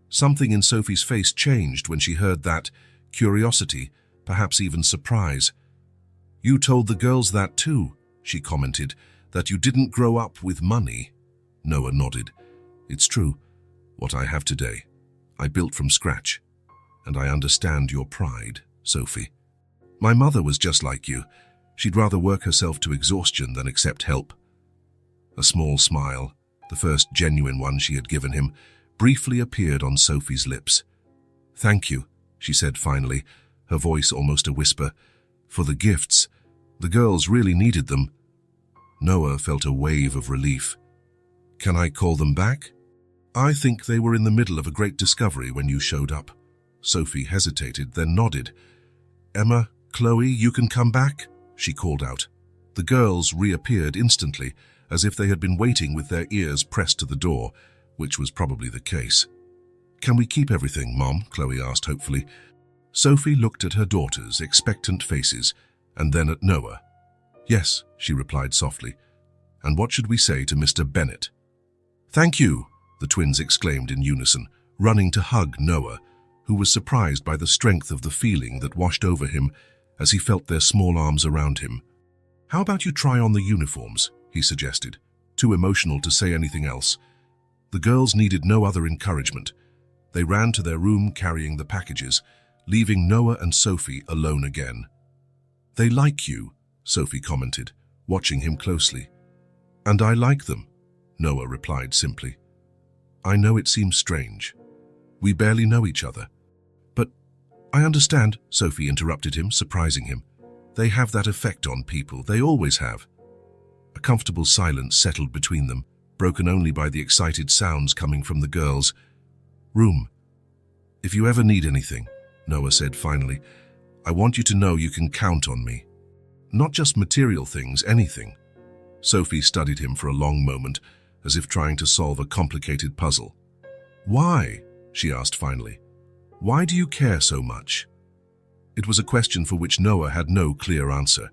Something in Sophie's face changed when she heard that, curiosity, perhaps even surprise. "You told the girls that too," she commented, "that you didn't grow up with money." Noah nodded. "It's true. What I have today, I built from scratch. And I understand your pride, Sophie. My mother was just like you. She'd rather work herself to exhaustion than accept help." A small smile, the first genuine one she had given him, briefly appeared on Sophie's lips. "Thank you," she said finally, her voice almost a whisper, "for the gifts. The girls really needed them." Noah felt a wave of relief. "Can I call them back?" "I think they were in the middle of a great discovery when you showed up." Sophie hesitated, then nodded. "Emma, Chloe, you can come back," she called out. The girls reappeared instantly, as if they had been waiting with their ears pressed to the door, which was probably the case. "Can we keep everything, Mom?" Chloe asked hopefully. Sophie looked at her daughters' expectant faces, and then at Noah. "Yes," she replied softly. "And what should we say to Mr. Bennett?" "Thank you," the twins exclaimed in unison, running to hug Noah, who was surprised by the strength of the feeling that washed over him as he felt their small arms around him. "How about you try on the uniforms?" he suggested, too emotional to say anything else. The girls needed no other encouragement. They ran to their room carrying the packages, leaving Noah and Sophie alone again. "They like you," Sophie commented, watching him closely. "And I like them," Noah replied simply. "I know it seems strange. We barely know each other." "But I understand," Sophie interrupted him, surprising him. "They have that effect on people. They always have." A comfortable silence settled between them, broken only by the excited sounds coming from the girls' room. "If you ever need anything," Noah said finally, "I want you to know you can count on me. Not just material things, anything." Sophie studied him for a long moment, as if trying to solve a complicated puzzle. "Why?" she asked finally. "Why do you care so much?" It was a question for which Noah had no clear answer.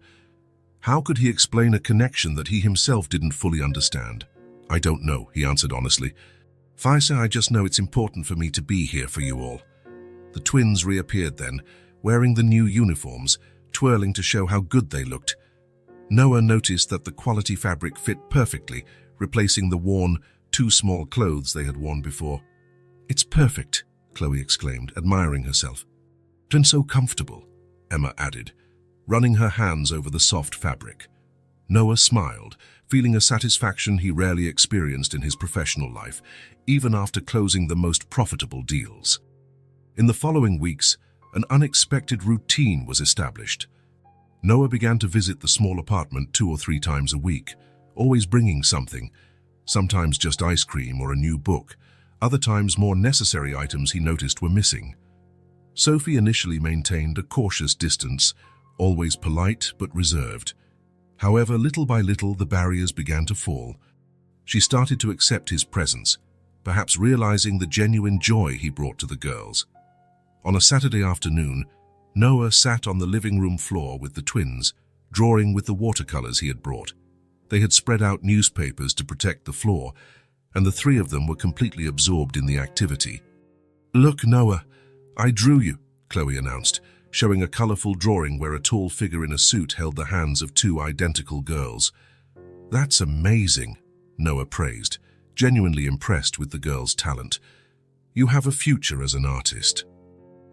How could he explain a connection that he himself didn't fully understand? "I don't know," he answered honestly. "Faisa, I just know it's important for me to be here for you all." The twins reappeared then, wearing the new uniforms, twirling to show how good they looked. Noah noticed that the quality fabric fit perfectly, replacing the worn, too small clothes they had worn before. "It's perfect," Chloe exclaimed, admiring herself. "And so comfortable," Emma added, running her hands over the soft fabric. Noah smiled, feeling a satisfaction he rarely experienced in his professional life, even after closing the most profitable deals. In the following weeks, an unexpected routine was established. Noah began to visit the small apartment 2 or 3 times a week, always bringing something, sometimes just ice cream or a new book, other times more necessary items he noticed were missing. Sophie initially maintained a cautious distance, always polite but reserved. However, little by little, the barriers began to fall. She started to accept his presence, perhaps realizing the genuine joy he brought to the girls. On a Saturday afternoon, Noah sat on the living room floor with the twins, drawing with the watercolors he had brought. They had spread out newspapers to protect the floor, and the three of them were completely absorbed in the activity. "Look, Noah, I drew you," Chloe announced, showing a colorful drawing where a tall figure in a suit held the hands of two identical girls. "That's amazing," Noah praised, genuinely impressed with the girl's talent. "You have a future as an artist."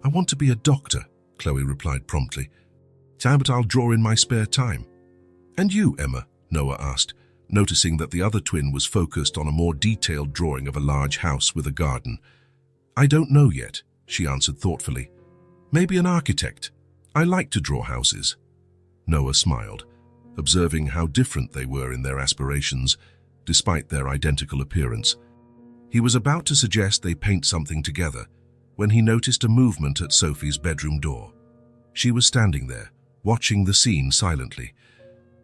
"I want to be a doctor," Chloe replied promptly. "But I'll draw in my spare time." "And you, Emma?" Noah asked, noticing that the other twin was focused on a more detailed drawing of a large house with a garden. "I don't know yet," she answered thoughtfully. "Maybe an architect. I like to draw houses." Noah smiled, observing how different they were in their aspirations, despite their identical appearance. He was about to suggest they paint something together when he noticed a movement at Sophie's bedroom door. She was standing there, watching the scene silently.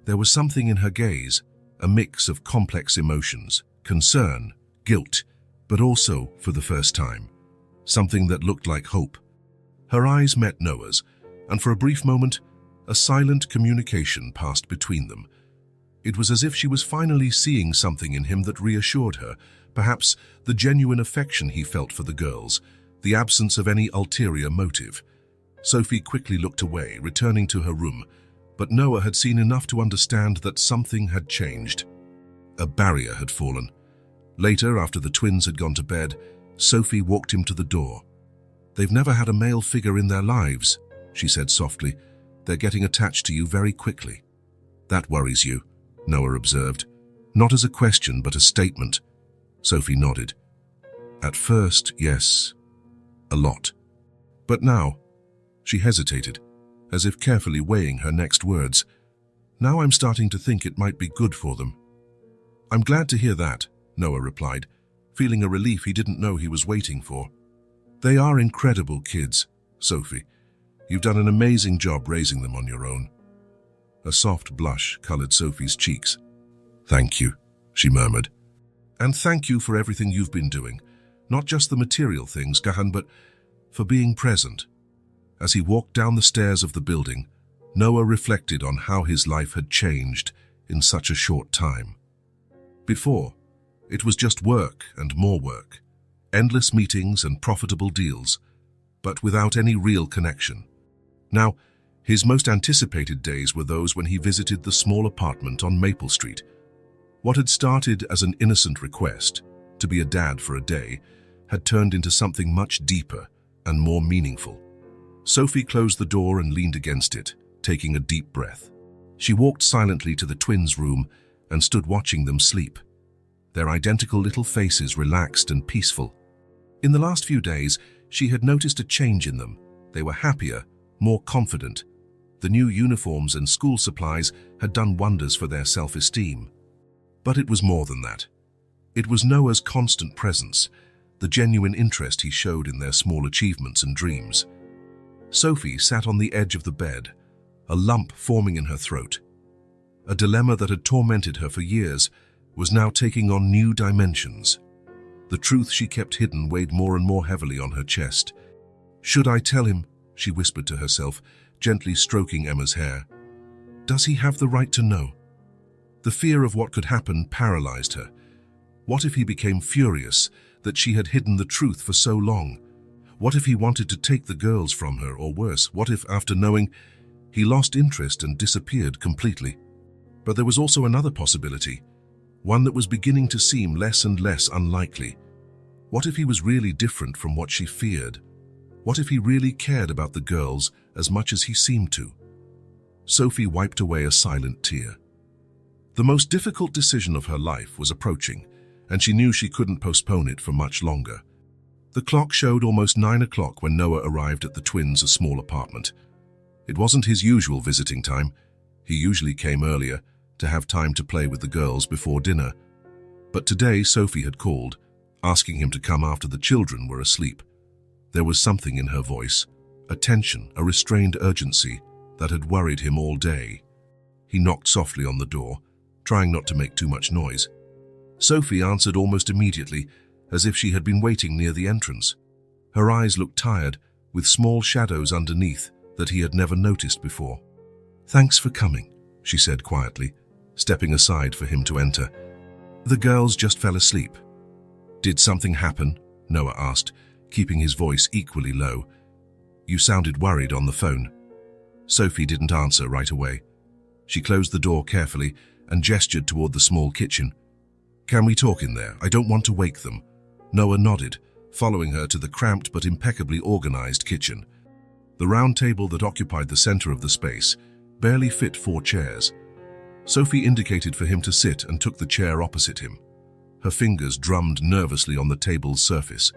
There was something in her gaze, a mix of complex emotions, concern, guilt, but also, for the first time, something that looked like hope. Her eyes met Noah's, and for a brief moment, a silent communication passed between them. It was as if she was finally seeing something in him that reassured her, perhaps the genuine affection he felt for the girls, the absence of any ulterior motive. Sophie quickly looked away, returning to her room, but Noah had seen enough to understand that something had changed. A barrier had fallen. Later, after the twins had gone to bed, Sophie walked him to the door. "They've never had a male figure in their lives," she said softly. "They're getting attached to you very quickly." "That worries you," Noah observed. "Not as a question, but a statement." Sophie nodded. "At first, yes. A lot. But now," she hesitated, as if carefully weighing her next words. "Now I'm starting to think it might be good for them." "I'm glad to hear that," Noah replied, feeling a relief he didn't know he was waiting for. "They are incredible kids, Sophie. You've done an amazing job raising them on your own." A soft blush colored Sophie's cheeks. "Thank you," she murmured. "And thank you for everything you've been doing. Not just the material things, Gahan, but for being present." As he walked down the stairs of the building, Noah reflected on how his life had changed in such a short time. Before, it was just work and more work, endless meetings and profitable deals, but without any real connection. Now, his most anticipated days were those when he visited the small apartment on Maple Street. What had started as an innocent request, to be a dad for a day, had turned into something much deeper and more meaningful. Sophie closed the door and leaned against it, taking a deep breath. She walked silently to the twins' room and stood watching them sleep, their identical little faces relaxed and peaceful. In the last few days, she had noticed a change in them. They were happier, more confident. The new uniforms and school supplies had done wonders for their self-esteem. But it was more than that. It was Noah's constant presence, the genuine interest he showed in their small achievements and dreams. Sophie sat on the edge of the bed, a lump forming in her throat. A dilemma that had tormented her for years was now taking on new dimensions. The truth she kept hidden weighed more and more heavily on her chest. "Should I tell him?" she whispered to herself, gently stroking Emma's hair. "Does he have the right to know?" The fear of what could happen paralyzed her. What if he became furious that she had hidden the truth for so long? What if he wanted to take the girls from her, or worse, what if, after knowing, he lost interest and disappeared completely? But there was also another possibility, one that was beginning to seem less and less unlikely. What if he was really different from what she feared? What if he really cared about the girls as much as he seemed to? Sophie wiped away a silent tear. The most difficult decision of her life was approaching, and she knew she couldn't postpone it for much longer. The clock showed almost 9 o'clock when Noah arrived at the twins' small apartment. It wasn't his usual visiting time. He usually came earlier, to have time to play with the girls before dinner. But today Sophie had called, asking him to come after the children were asleep. There was something in her voice, a tension, a restrained urgency that had worried him all day. He knocked softly on the door, trying not to make too much noise. Sophie answered almost immediately, as if she had been waiting near the entrance. Her eyes looked tired, with small shadows underneath that he had never noticed before. "Thanks for coming," she said quietly, stepping aside for him to enter. The girls just fell asleep. Did something happen? Noah asked, keeping his voice equally low. You sounded worried on the phone. Sophie didn't answer right away. She closed the door carefully and gestured toward the small kitchen. Can we talk in there? I don't want to wake them. Noah nodded, following her to the cramped but impeccably organized kitchen. The round table that occupied the center of the space barely fit 4 chairs. Sophie indicated for him to sit and took the chair opposite him. Her fingers drummed nervously on the table's surface.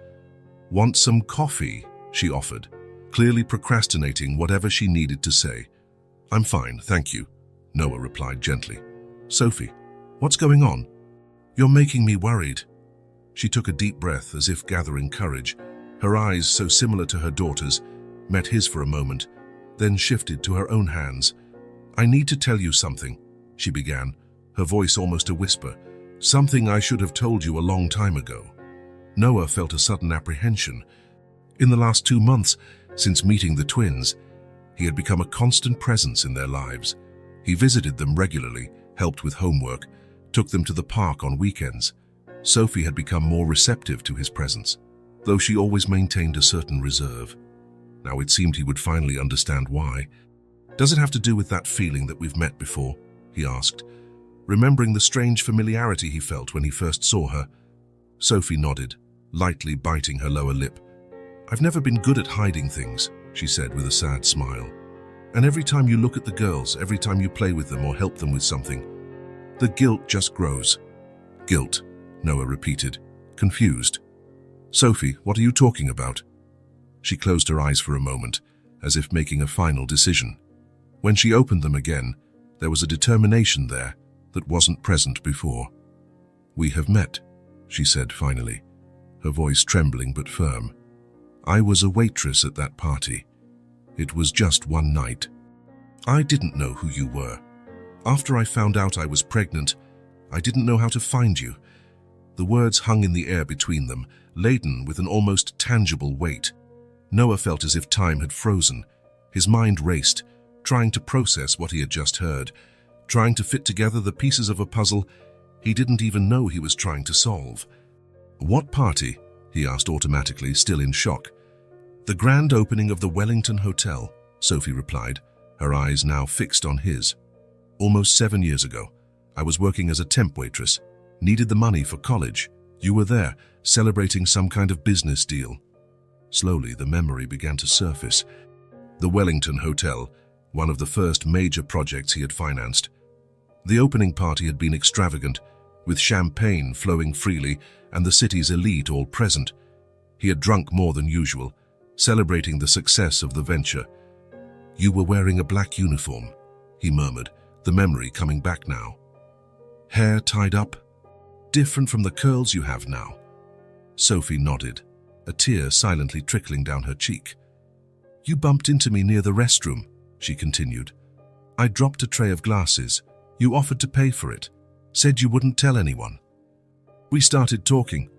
Want some coffee? She offered, clearly procrastinating whatever she needed to say. I'm fine, thank you, Noah replied gently. Sophie, what's going on? You're making me worried. She took a deep breath as if gathering courage. Her eyes, so similar to her daughter's, met his for a moment, then shifted to her own hands. I need to tell you something, she began, her voice almost a whisper. Something I should have told you a long time ago. Noah felt a sudden apprehension. In the last 2 months, since meeting the twins, he had become a constant presence in their lives. He visited them regularly, helped with homework, took them to the park on weekends. Sophie had become more receptive to his presence, though she always maintained a certain reserve. Now it seemed he would finally understand why. Does it have to do with that feeling that we've met before? He asked, remembering the strange familiarity he felt when he first saw her. Sophie nodded, lightly biting her lower lip. I've never been good at hiding things, she said with a sad smile. And every time you look at the girls, every time you play with them or help them with something, the guilt just grows. Guilt, Noah repeated, confused. Sophie, what are you talking about? She closed her eyes for a moment, as if making a final decision. When she opened them again, there was a determination there that wasn't present before. We have met, she said finally, her voice trembling but firm. I was a waitress at that party. It was just one night. I didn't know who you were. After I found out I was pregnant, I didn't know how to find you. The words hung in the air between them, laden with an almost tangible weight. Noah felt as if time had frozen. His mind raced, trying to process what he had just heard, trying to fit together the pieces of a puzzle he didn't even know he was trying to solve. What party? He asked automatically, still in shock. The grand opening of the Wellington Hotel, Sophie replied, her eyes now fixed on his. Almost 7 years ago, I was working as a temp waitress, needed the money for college. You were there, celebrating some kind of business deal. Slowly, the memory began to surface. The Wellington Hotel, one of the first major projects he had financed. The opening party had been extravagant, with champagne flowing freely and the city's elite all present. He had drunk more than usual, celebrating the success of the venture. You were wearing a black uniform, he murmured, the memory coming back now. Hair tied up, different from the curls you have now. Sophie nodded, a tear silently trickling down her cheek. You bumped into me near the restroom, she continued. I dropped a tray of glasses. You offered to pay for it, said you wouldn't tell anyone. We started talking,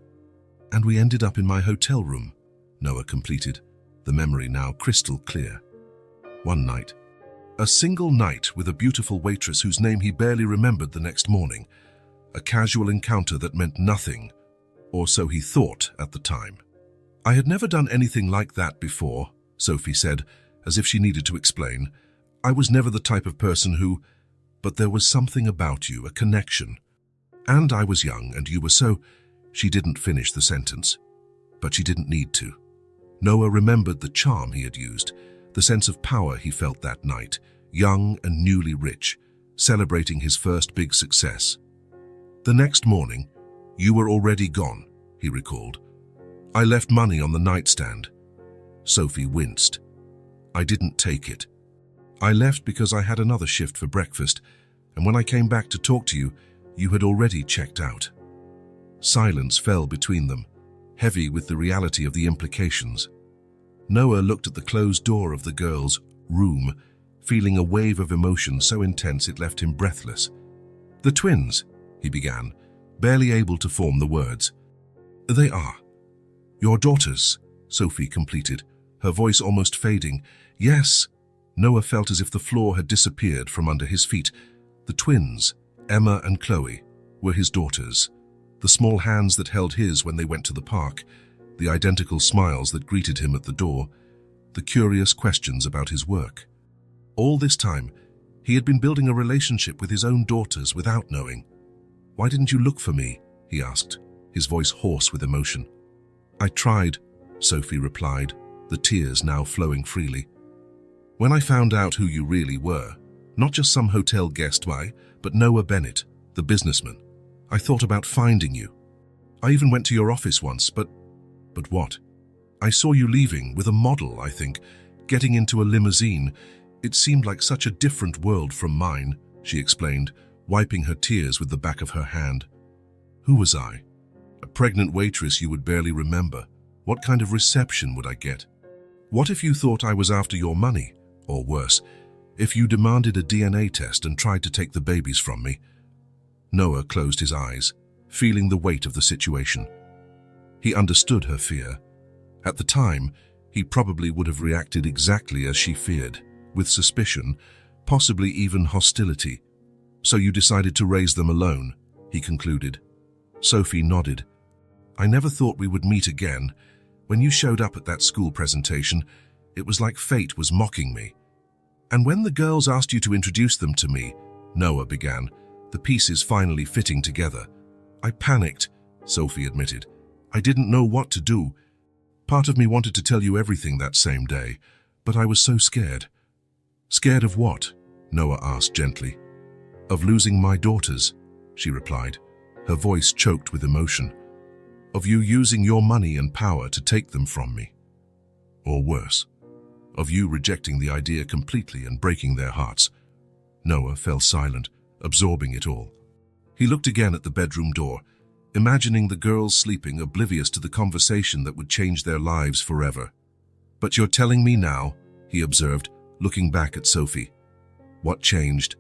and we ended up in my hotel room, Noah completed, the memory now crystal clear. One night, a single night with a beautiful waitress whose name he barely remembered the next morning, a casual encounter that meant nothing, or so he thought at the time. I had never done anything like that before, Sophie said, as if she needed to explain. I was never the type of person who... But there was something about you, a connection. And I was young, and you were so... She didn't finish the sentence, but she didn't need to. Noah remembered the charm he had used, the sense of power he felt that night, young and newly rich, celebrating his first big success. The next morning, you were already gone, he recalled. I left money on the nightstand. Sophie winced. I didn't take it. I left because I had another shift for breakfast, and when I came back to talk to you, you had already checked out. Silence fell between them, heavy with the reality of the implications. Noah looked at the closed door of the girls' room, feeling a wave of emotion so intense it left him breathless. The twins, he began, barely able to form the words. They are. Your daughters, Sophie completed, her voice almost fading. Yes. Noah felt as if the floor had disappeared from under his feet, The twins, Emma and Chloe, were his daughters. The small hands that held his when they went to the park, the identical smiles that greeted him at the door, the curious questions about his work. All this time, he had been building a relationship with his own daughters without knowing. "Why didn't you look for me?" he asked, his voice hoarse with emotion. "I tried," Sophie replied, the tears now flowing freely. "When I found out who you really were, not just some hotel guest, but Noah Bennett, the businessman, I thought about finding you. I even went to your office once, but what? I saw you leaving with a model, I think, getting into a limousine. It seemed like such a different world from mine," she explained, wiping her tears with the back of her hand. "Who was I? A pregnant waitress you would barely remember. What kind of reception would I get? What if you thought I was after your money? Or worse, if you demanded a DNA test and tried to take the babies from me?" Noah closed his eyes, feeling the weight of the situation. He understood her fear. At the time, he probably would have reacted exactly as she feared, with suspicion, possibly even hostility. "So you decided to raise them alone," he concluded. Sophie nodded. "I never thought we would meet again. When you showed up at that school presentation, it was like fate was mocking me. And when the girls asked you to introduce them to me," Noah began, the pieces finally fitting together. "I panicked," Sophie admitted. "I didn't know what to do. Part of me wanted to tell you everything that same day, but I was so scared." "Scared of what?" Noah asked gently. "Of losing my daughters," she replied, her voice choked with emotion. "Of you using your money and power to take them from me. Or worse, of you rejecting the idea completely and breaking their hearts." Noah fell silent, absorbing it all. He looked again at the bedroom door, imagining the girls sleeping, oblivious to the conversation that would change their lives forever. "But you're telling me now," he observed, looking back at Sophie. "What changed?"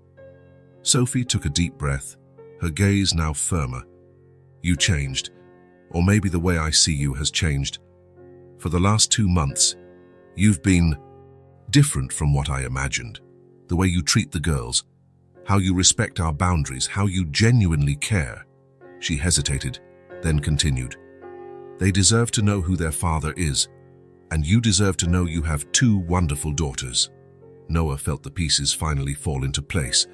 Sophie took a deep breath, her gaze now firmer. "You changed, or maybe the way I see you has changed. For the last 2 months, you've been different from what I imagined. The way you treat the girls, how you respect our boundaries, how you genuinely care." She hesitated, then continued. "They deserve to know who their father is, and you deserve to know you have 2 wonderful daughters." Noah felt the pieces finally fall into place.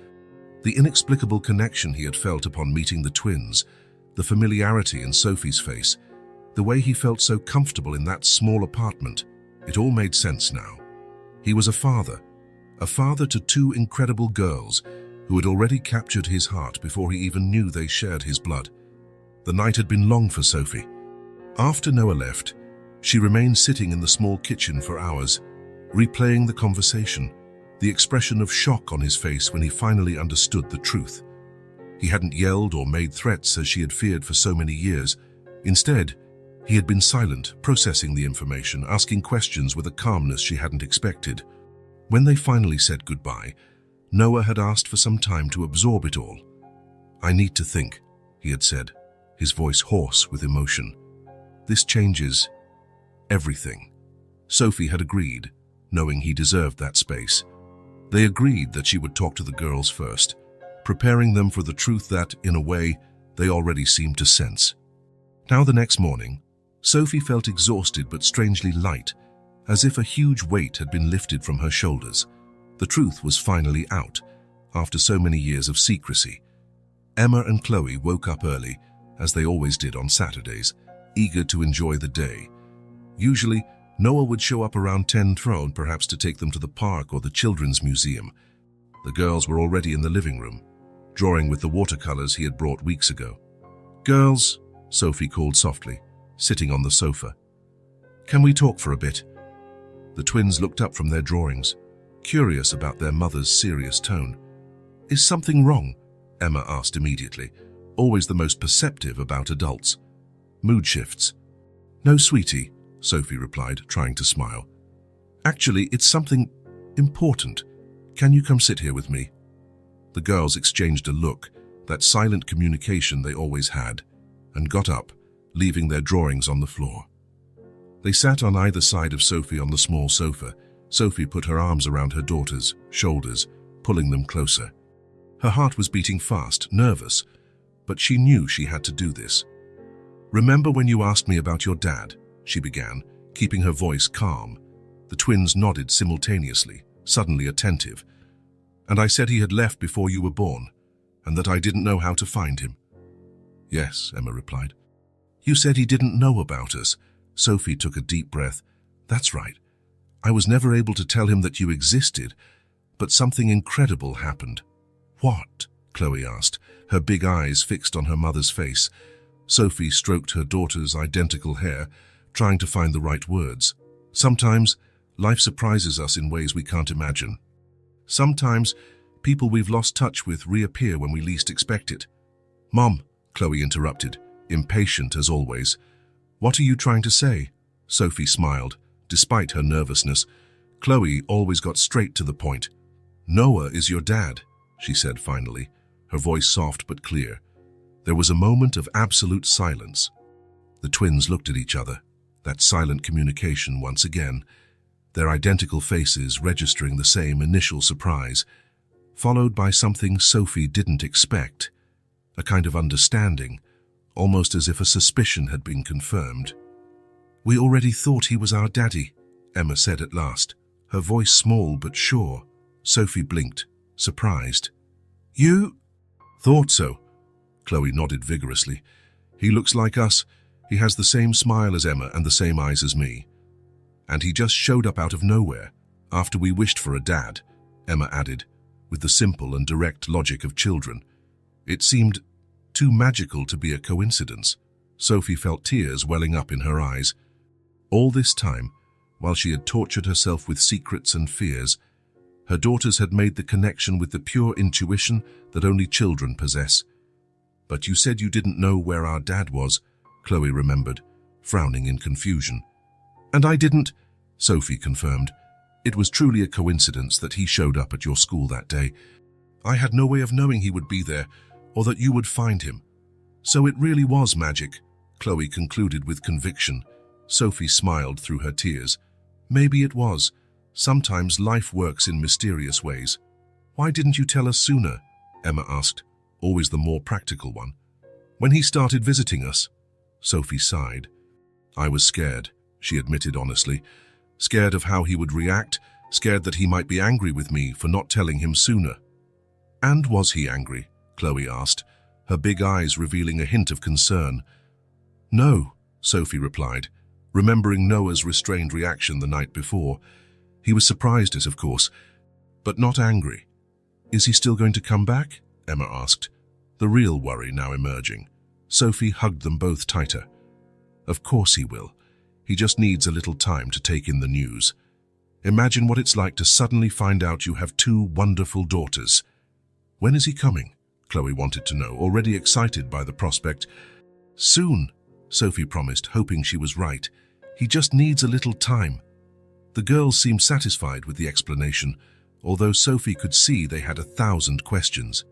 The inexplicable connection he had felt upon meeting the twins, the familiarity in Sophie's face, the way he felt so comfortable in that small apartment, it all made sense now. He was a father to 2 incredible girls who had already captured his heart before he even knew they shared his blood. The night had been long for Sophie. After Noah left, she remained sitting in the small kitchen for hours, replaying the conversation, the expression of shock on his face when he finally understood the truth. He hadn't yelled or made threats as she had feared for so many years. Instead, he had been silent, processing the information, asking questions with a calmness she hadn't expected. When they finally said goodbye, Noah had asked for some time to absorb it all. "I need to think," he had said, his voice hoarse with emotion. "This changes everything." Sophie had agreed, knowing he deserved that space. They agreed that she would talk to the girls first, preparing them for the truth that, in a way, they already seemed to sense. Now the next morning, Sophie felt exhausted but strangely light, as if a huge weight had been lifted from her shoulders. The truth was finally out, after so many years of secrecy. Emma and Chloe woke up early, as they always did on Saturdays, eager to enjoy the day. Usually, Noah would show up around 10 thrown, perhaps to take them to the park or the children's museum. The girls were already in the living room, drawing with the watercolors he had brought weeks ago. "Girls," Sophie called softly, sitting on the sofa. "Can we talk for a bit?" The twins looked up from their drawings, curious about their mother's serious tone. "Is something wrong?" Emma asked immediately, always the most perceptive about adults. "Mood shifts." "No, sweetie," Sophie replied, trying to smile. "Actually, it's something important. Can you come sit here with me?" The girls exchanged a look, that silent communication they always had, and got up, leaving their drawings on the floor. They sat on either side of Sophie on the small sofa. Sophie put her arms around her daughter's shoulders, pulling them closer. Her heart was beating fast, nervous, but she knew she had to do this. "Remember when you asked me about your dad?" she began, keeping her voice calm. The twins nodded simultaneously, suddenly attentive. "And I said he had left before you were born, and that I didn't know how to find him." "Yes," Emma replied. "You said he didn't know about us." Sophie took a deep breath. "That's right. I was never able to tell him that you existed, but something incredible happened." "What?" Chloe asked, her big eyes fixed on her mother's face. Sophie stroked her daughter's identical hair, trying to find the right words. "Sometimes, life surprises us in ways we can't imagine. Sometimes, people we've lost touch with reappear when we least expect it." "Mom," Chloe interrupted, impatient as always. "What are you trying to say?" Sophie smiled, despite her nervousness. Chloe always got straight to the point. "Noah is your dad," she said finally, her voice soft but clear. There was a moment of absolute silence. The twins looked at each other, that silent communication once again, their identical faces registering the same initial surprise, followed by something Sophie didn't expect, a kind of understanding, almost as if a suspicion had been confirmed. "We already thought he was our daddy," Emma said at last, her voice small but sure. Sophie blinked, surprised. "You thought so?" Chloe nodded vigorously. "He looks like us. He has the same smile as Emma and the same eyes as me. And he just showed up out of nowhere, after we wished for a dad," Emma added, with the simple and direct logic of children. It seemed too magical to be a coincidence. Sophie felt tears welling up in her eyes. All this time, while she had tortured herself with secrets and fears, her daughters had made the connection with the pure intuition that only children possess. "But you said you didn't know where our dad was," Chloe remembered, frowning in confusion. "And I didn't," Sophie confirmed. "It was truly a coincidence that he showed up at your school that day. I had no way of knowing he would be there, or that you would find him. So it really was magic," Chloe concluded with conviction. Sophie smiled through her tears. "Maybe it was. Sometimes life works in mysterious ways." "Why didn't you tell us sooner?" Emma asked, always the more practical one. "When he started visiting us," Sophie sighed. "I was scared," she admitted honestly. "Scared of how he would react, scared that he might be angry with me for not telling him sooner." "And was he angry?" Chloe asked, her big eyes revealing a hint of concern. "No," Sophie replied, remembering Noah's restrained reaction the night before. "He was surprised at it, of course, but not angry." "Is he still going to come back?" Emma asked, the real worry now emerging. Sophie hugged them both tighter. "Of course he will. He just needs a little time to take in the news. Imagine what it's like to suddenly find out you have 2 wonderful daughters." "When is he coming?" Chloe wanted to know, already excited by the prospect. "Soon," Sophie promised, hoping she was right. "He just needs a little time." The girls seemed satisfied with the explanation, although Sophie could see they had 1,000 questions.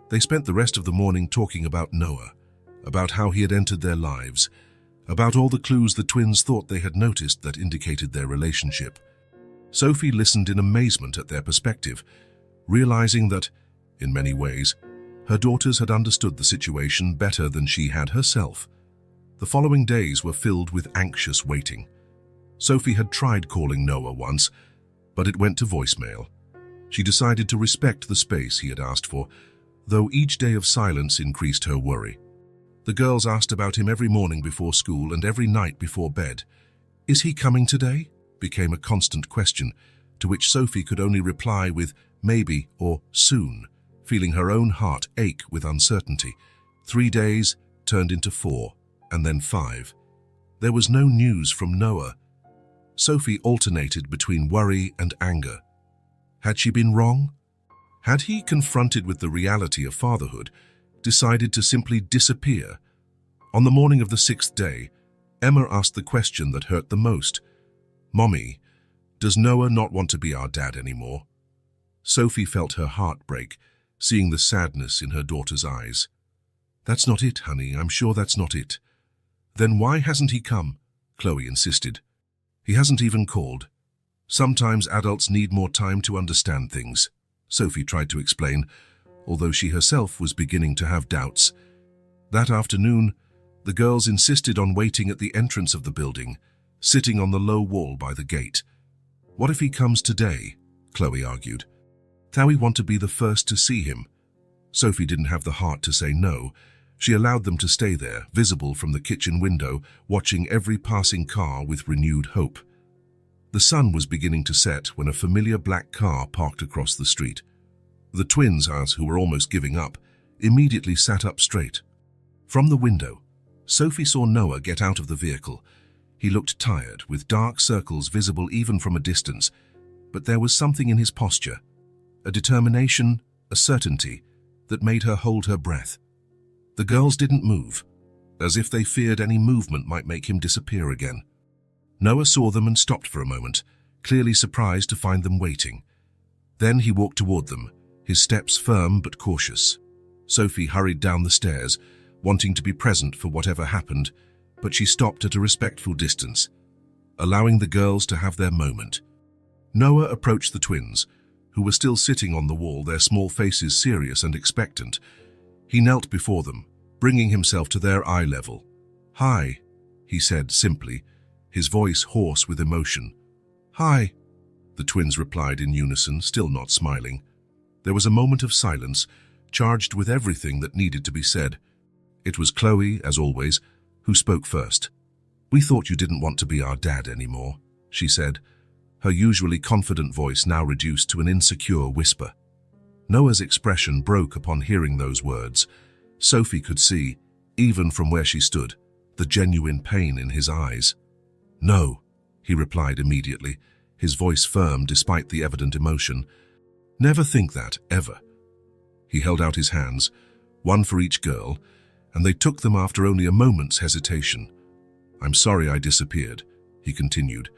They spent the rest of the morning talking about Noah, about how he had entered their lives, about all the clues the twins thought they had noticed that indicated their relationship. Sophie listened in amazement at their perspective, realizing that, in many ways, her daughters had understood the situation better than she had herself. The following days were filled with anxious waiting. Sophie had tried calling Noah once, but it went to voicemail. She decided to respect the space he had asked for, though each day of silence increased her worry. The girls asked about him every morning before school and every night before bed. "Is he coming today?" became a constant question, to which Sophie could only reply with maybe or soon, feeling her own heart ache with uncertainty. 3 days turned into 4, and then 5. There was no news from Noah. Sophie alternated between worry and anger. Had she been wrong? Had he, confronted with the reality of fatherhood, decided to simply disappear? On the morning of the 6th day, Emma asked the question that hurt the most. "Mommy, does Noah not want to be our dad anymore?" Sophie felt her heart break, seeing the sadness in her daughter's eyes. "That's not it, honey. I'm sure that's not it." "Then why hasn't he come?" Chloe insisted. "He hasn't even called. Sometimes adults need more time to understand things," Sophie tried to explain, although she herself was beginning to have doubts. That afternoon, the girls insisted on waiting at the entrance of the building, sitting on the low wall by the gate. "What if he comes today?" Chloe argued. "How we want to be the first to see him." Sophie didn't have the heart to say no. She allowed them to stay there, visible from the kitchen window, watching every passing car with renewed hope. The sun was beginning to set when a familiar black car parked across the street. The twins, who were almost giving up, immediately sat up straight. From the window, Sophie saw Noah get out of the vehicle. He looked tired, with dark circles visible even from a distance, but there was something in his posture, a determination, a certainty, that made her hold her breath. The girls didn't move, as if they feared any movement might make him disappear again. Noah saw them and stopped for a moment, clearly surprised to find them waiting. Then he walked toward them, his steps firm but cautious. Sophie hurried down the stairs, wanting to be present for whatever happened, but she stopped at a respectful distance, allowing the girls to have their moment. Noah approached the twins, who were still sitting on the wall, their small faces serious and expectant. He knelt before them, bringing himself to their eye level. "Hi," he said simply, his voice hoarse with emotion. "Hi," the twins replied in unison, still not smiling. There was a moment of silence, charged with everything that needed to be said. It was Chloe, as always, who spoke first. "We thought you didn't want to be our dad anymore," she said, her usually confident voice now reduced to an insecure whisper. Noah's expression broke upon hearing those words. Sophie could see, even from where she stood, the genuine pain in his eyes. "No," he replied immediately, his voice firm despite the evident emotion. "Never think that, ever." He held out his hands, one for each girl, and they took them after only a moment's hesitation. "I'm sorry I disappeared," he continued.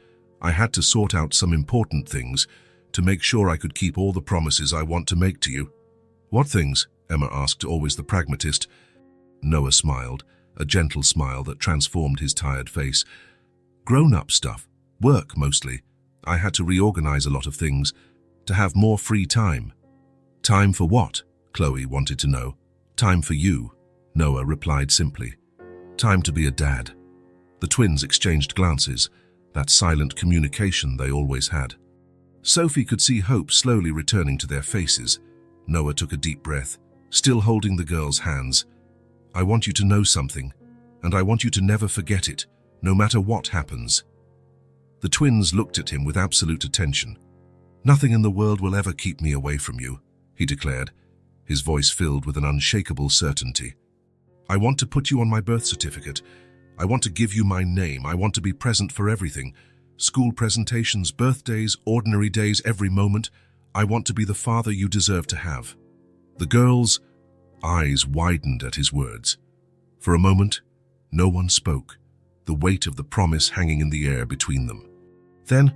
"I had to sort out some important things to make sure I could keep all the promises I want to make to you." "What things?" Emma asked, always the pragmatist. Noah smiled, a gentle smile that transformed his tired face. "Grown-up stuff. Work, mostly. I had to reorganize a lot of things, to have more free time." "Time for what?" Chloe wanted to know. "Time for you," Noah replied simply. "Time to be a dad." The twins exchanged glances, that silent communication they always had. Sophie could see hope slowly returning to their faces. Noah took a deep breath, still holding the girls' hands. "I want you to know something, and I want you to never forget it, no matter what happens." The twins looked at him with absolute attention. "Nothing in the world will ever keep me away from you," he declared, his voice filled with an unshakable certainty. "I want to put you on my birth certificate. I want to give you my name. I want to be present for everything. School presentations, birthdays, ordinary days, every moment. I want to be the father you deserve to have." The girls' eyes widened at his words. For a moment, no one spoke, the weight of the promise hanging in the air between them. Then,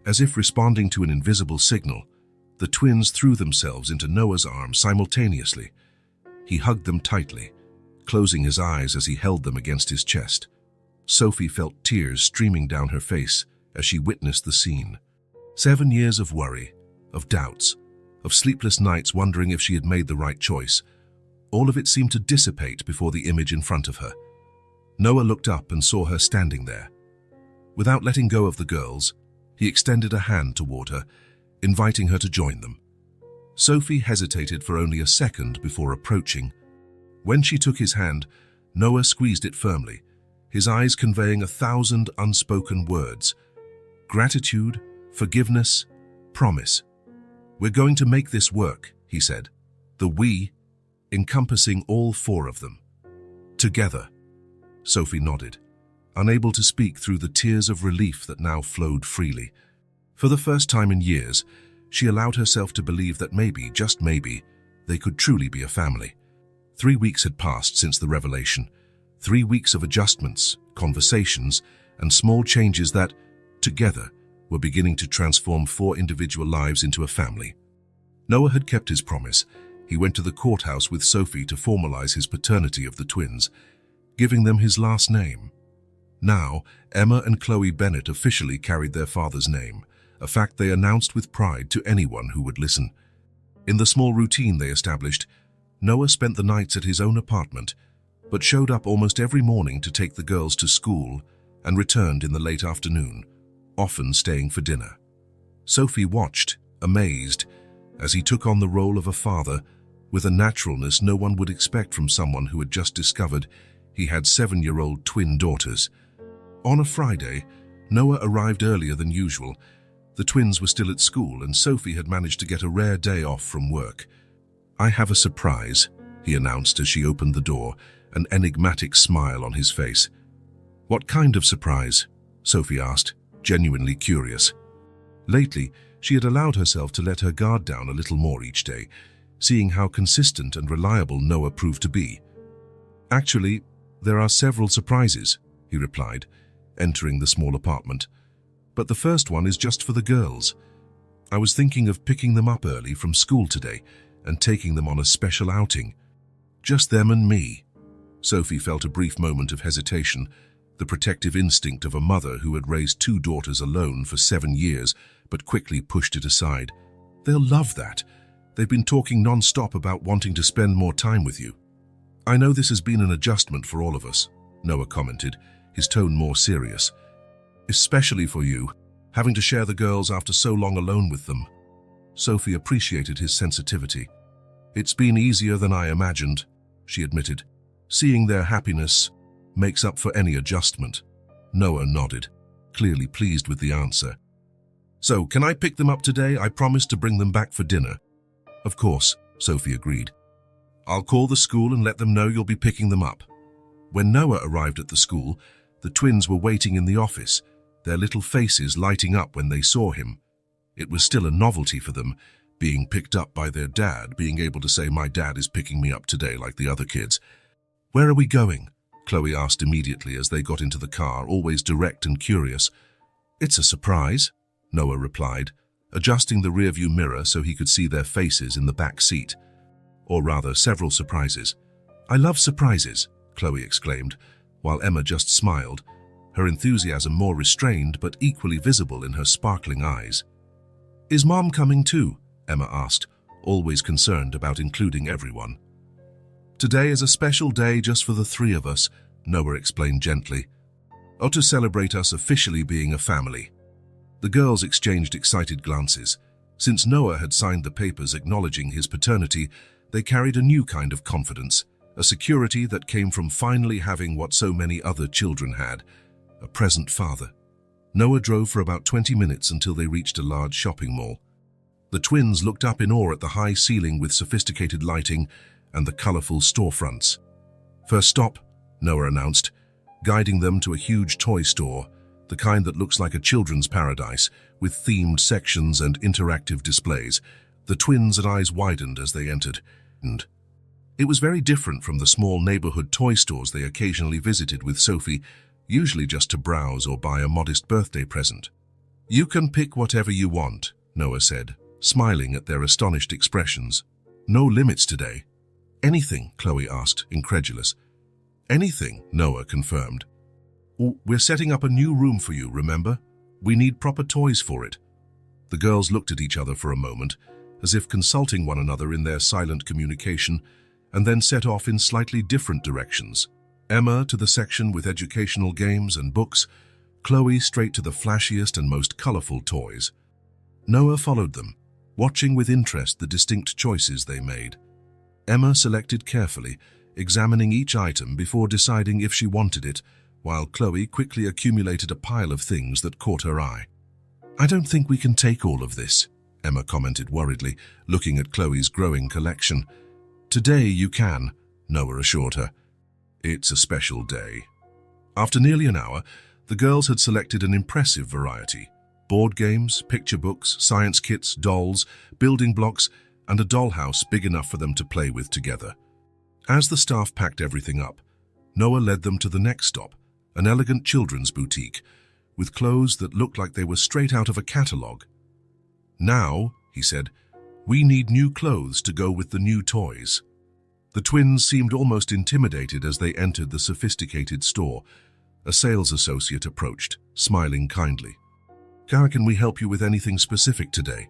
as if responding to an invisible signal, the twins threw themselves into Noah's arms simultaneously. He hugged them tightly, closing his eyes as he held them against his chest. Sophie felt tears streaming down her face as she witnessed the scene. 7 years of worry, of doubts, of sleepless nights wondering if she had made the right choice. All of it seemed to dissipate before the image in front of her. Noah looked up and saw her standing there. Without letting go of the girls, he extended a hand toward her, inviting her to join them. Sophie hesitated for only a second before approaching. When she took his hand, Noah squeezed it firmly, his eyes conveying 1,000 unspoken words. Gratitude, forgiveness, promise. "We're going to make this work," he said, the "we" encompassing all 4 of them. "Together." Sophie nodded, unable to speak through the tears of relief that now flowed freely. For the first time in years, she allowed herself to believe that maybe, just maybe, they could truly be a family. 3 weeks had passed since the revelation. 3 weeks of adjustments, conversations, and small changes that, together, were beginning to transform 4 individual lives into a family. Noah had kept his promise. He went to the courthouse with Sophie to formalize his paternity of the twins, giving them his last name. Now, Emma and Chloe Bennett officially carried their father's name, a fact they announced with pride to anyone who would listen. In the small routine they established, Noah spent the nights at his own apartment, but showed up almost every morning to take the girls to school and returned in the late afternoon, often staying for dinner. Sophie watched, amazed, as he took on the role of a father with a naturalness no one would expect from someone who had just discovered he had 7-year-old twin daughters. On a Friday, Noah arrived earlier than usual. The twins were still at school and Sophie had managed to get a rare day off from work. "I have a surprise," he announced as she opened the door, an enigmatic smile on his face. "What kind of surprise?" Sophie asked, genuinely curious. Lately, she had allowed herself to let her guard down a little more each day, seeing how consistent and reliable Noah proved to be. "Actually, there are several surprises," he replied, entering the small apartment. "But the first one is just for the girls. I was thinking of picking them up early from school today and taking them on a special outing. Just them and me." Sophie felt a brief moment of hesitation, the protective instinct of a mother who had raised 2 daughters alone for 7 years, but quickly pushed it aside. "They'll love that. They've been talking non-stop about wanting to spend more time with you." "I know this has been an adjustment for all of us," Noah commented, his tone more serious. "Especially for you, having to share the girls after so long alone with them." Sophie appreciated his sensitivity. "It's been easier than I imagined," she admitted. "Seeing their happiness makes up for any adjustment." Noah nodded, clearly pleased with the answer. "So, can I pick them up today? I promised to bring them back for dinner." "Of course," Sophie agreed. "I'll call the school and let them know you'll be picking them up." When Noah arrived at the school, the twins were waiting in the office, their little faces lighting up when they saw him. It was still a novelty for them, being picked up by their dad, being able to say, "My dad is picking me up today," like the other kids. "Where are we going?" Chloe asked immediately as they got into the car, always direct and curious. "It's a surprise," Noah replied, adjusting the rearview mirror so he could see their faces in the back seat. "Or rather, several surprises." "I love surprises," Chloe exclaimed, while Emma just smiled, her enthusiasm more restrained but equally visible in her sparkling eyes. "Is Mom coming too?" Emma asked, always concerned about including everyone. "Today is a special day just for the 3 of us," Noah explained gently. "Or to celebrate us officially being a family." The girls exchanged excited glances. Since Noah had signed the papers acknowledging his paternity, they carried a new kind of confidence, a security that came from finally having what so many other children had, a present father. Noah drove for about 20 minutes until they reached a large shopping mall. The twins looked up in awe at the high ceiling with sophisticated lighting and the colorful storefronts. "First stop," Noah announced, guiding them to a huge toy store, the kind that looks like a children's paradise, with themed sections and interactive displays. The twins' eyes widened as they entered, and it was very different from the small neighborhood toy stores they occasionally visited with Sophie, usually just to browse or buy a modest birthday present. "You can pick whatever you want," Noah said, smiling at their astonished expressions. "No limits today." "Anything?" Chloe asked, incredulous. "Anything," Noah confirmed. "We're setting up a new room for you, remember? We need proper toys for it." The girls looked at each other for a moment, as if consulting one another in their silent communication, and then set off in slightly different directions. Emma to the section with educational games and books, Chloe straight to the flashiest and most colorful toys. Noah followed them, watching with interest the distinct choices they made. Emma selected carefully, examining each item before deciding if she wanted it, while Chloe quickly accumulated a pile of things that caught her eye. "I don't think we can take all of this," Emma commented worriedly, looking at Chloe's growing collection. "Today you can," Noah assured her. "It's a special day." After nearly an hour, the girls had selected an impressive variety: board games, picture books, science kits, dolls, building blocks, and a dollhouse big enough for them to play with together. As the staff packed everything up, Noah led them to the next stop, an elegant children's boutique, with clothes that looked like they were straight out of a catalogue. "Now," he said, "we need new clothes to go with the new toys." The twins seemed almost intimidated as they entered the sophisticated store. A sales associate approached, smiling kindly. "Can we help you with anything specific today?"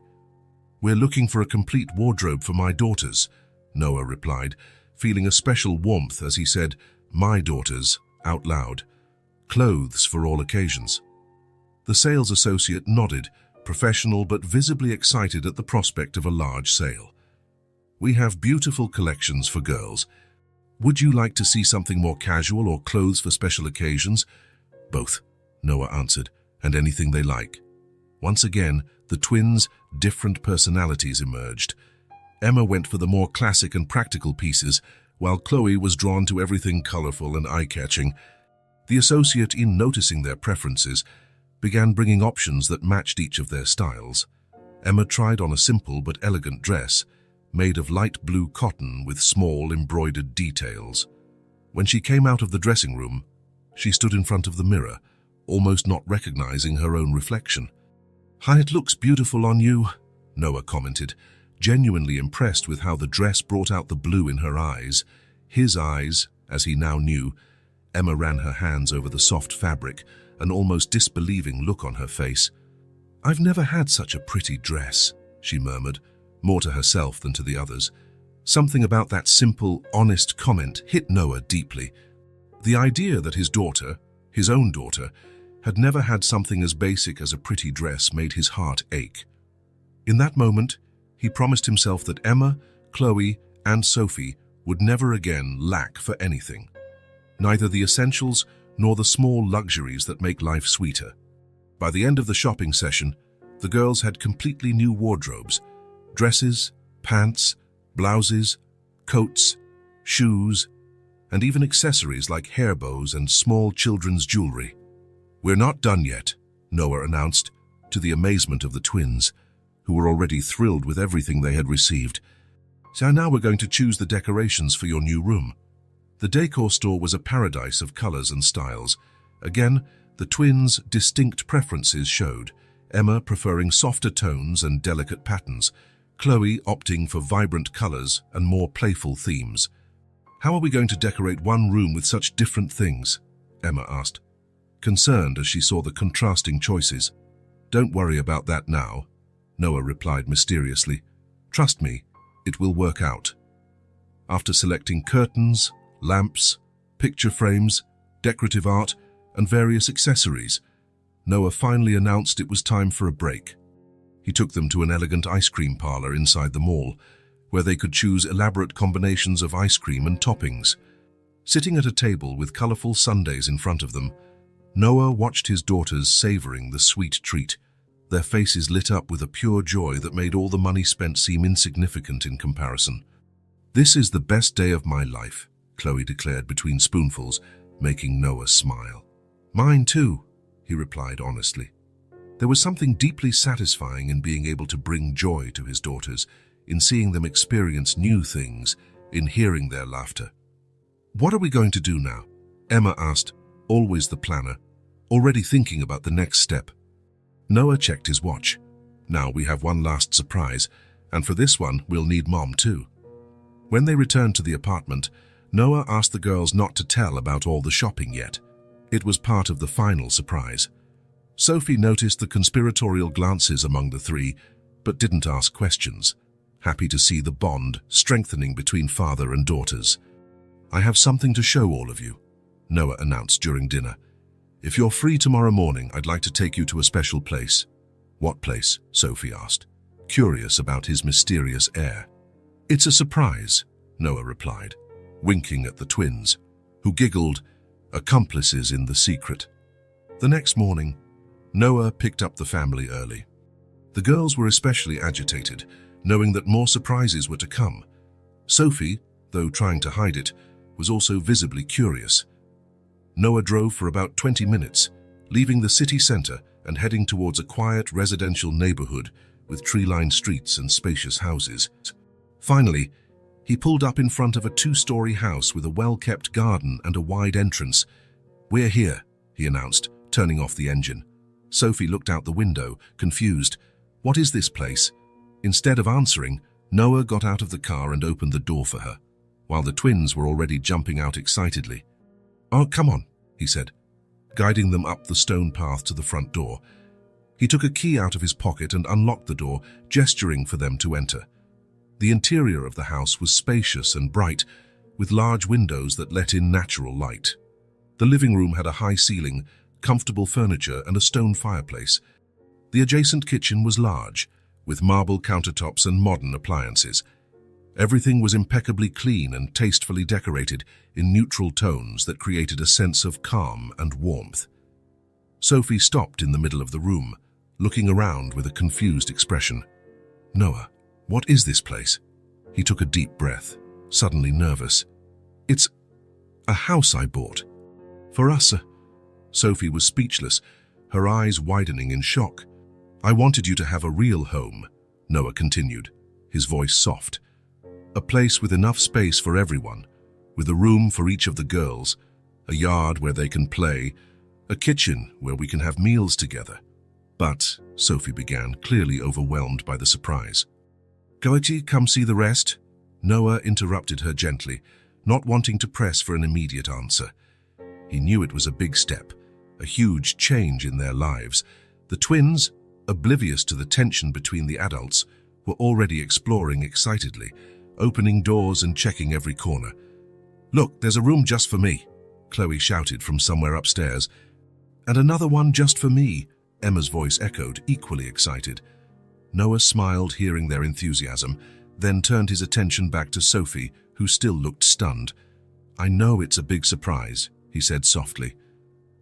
"We're looking for a complete wardrobe for my daughters," Noah replied, feeling a special warmth as he said, "my daughters," out loud. "Clothes for all occasions." The sales associate nodded, professional but visibly excited at the prospect of a large sale. "We have beautiful collections for girls. Would you like to see something more casual or clothes for special occasions?" "Both," Noah answered, "and anything they like." Once again, the twins' different personalities emerged. Emma went for the more classic and practical pieces, while Chloe was drawn to everything colorful and eye-catching. The associate, in noticing their preferences, began bringing options that matched each of their styles. Emma tried on a simple but elegant dress, made of light blue cotton with small embroidered details. When she came out of the dressing room, she stood in front of the mirror, almost not recognizing her own reflection. "Hi, it looks beautiful on you," Noah commented, genuinely impressed with how the dress brought out the blue in her eyes. His eyes, as he now knew. Emma ran her hands over the soft fabric, an almost disbelieving look on her face. "I've never had such a pretty dress," she murmured, more to herself than to the others. Something about that simple, honest comment hit Noah deeply. The idea that his daughter, his own daughter, had never had something as basic as a pretty dress made his heart ache. In that moment, he promised himself that Emma, Chloe, and Sophie would never again lack for anything. Neither the essentials nor the small luxuries that make life sweeter. By the end of the shopping session, the girls had completely new wardrobes: dresses, pants, blouses, coats, shoes, and even accessories like hair bows and small children's jewelry. "We're not done yet," Noah announced, to the amazement of the twins, who were already thrilled with everything they had received. "So now we're going to choose the decorations for your new room." The decor store was a paradise of colors and styles. Again, the twins' distinct preferences showed, Emma preferring softer tones and delicate patterns, Chloe opting for vibrant colors and more playful themes. "How are we going to decorate one room with such different things?" Emma asked, concerned as she saw the contrasting choices. "Don't worry about that now," Noah replied mysteriously. "Trust me, it will work out." After selecting curtains, lamps, picture frames, decorative art, and various accessories, Noah finally announced it was time for a break. He took them to an elegant ice cream parlor inside the mall, where they could choose elaborate combinations of ice cream and toppings. Sitting at a table with colorful sundaes in front of them, Noah watched his daughters savoring the sweet treat. Their faces lit up with a pure joy that made all the money spent seem insignificant in comparison. "This is the best day of my life," Chloe declared between spoonfuls, making Noah smile. "Mine too," he replied honestly. There was something deeply satisfying in being able to bring joy to his daughters, in seeing them experience new things, in hearing their laughter. "What are we going to do now?" Emma asked, always the planner, already thinking about the next step. Noah checked his watch. "Now we have one last surprise, and for this one we'll need Mom too." When they returned to the apartment, Noah asked the girls not to tell about all the shopping yet. It was part of the final surprise. Sophie noticed the conspiratorial glances among the three, but didn't ask questions, happy to see the bond strengthening between father and daughters. "I have something to show all of you," Noah announced during dinner. "If you're free tomorrow morning, I'd like to take you to a special place." "What place?" Sophie asked, curious about his mysterious air. "It's a surprise," Noah replied, winking at the twins, who giggled, accomplices in the secret. The next morning, Noah picked up the family early. The girls were especially agitated, knowing that more surprises were to come. Sophie, though trying to hide it, was also visibly curious. Noah drove for about 20 minutes, leaving the city center and heading towards a quiet residential neighborhood with tree-lined streets and spacious houses. Finally, he pulled up in front of a 2-story house with a well-kept garden and a wide entrance. "We're here," he announced, turning off the engine. Sophie looked out the window, confused. "What is this place?" Instead of answering, Noah got out of the car and opened the door for her, while the twins were already jumping out excitedly. "Oh, come on," he said, guiding them up the stone path to the front door. He took a key out of his pocket and unlocked the door, gesturing for them to enter. The interior of the house was spacious and bright, with large windows that let in natural light. The living room had a high ceiling, comfortable furniture, and a stone fireplace. The adjacent kitchen was large, with marble countertops and modern appliances. Everything was impeccably clean and tastefully decorated in neutral tones that created a sense of calm and warmth. Sophie stopped in the middle of the room, looking around with a confused expression. "Noah, what is this place?" He took a deep breath, suddenly nervous. "It's a house I bought. For us." Sophie was speechless, her eyes widening in shock. "I wanted you to have a real home," Noah continued, his voice soft. "A place with enough space for everyone, with a room for each of the girls, a yard where they can play, a kitchen where we can have meals together." "But," Sophie began, clearly overwhelmed by the surprise. "Goichi, come see the rest?" Noah interrupted her gently, not wanting to press for an immediate answer. He knew it was a big step, a huge change in their lives. The twins, oblivious to the tension between the adults, were already exploring excitedly, opening doors and checking every corner. "Look, there's a room just for me," Chloe shouted from somewhere upstairs. "And another one just for me," Emma's voice echoed, equally excited. Noah smiled, hearing their enthusiasm, then turned his attention back to Sophie, who still looked stunned. "I know it's a big surprise," he said softly.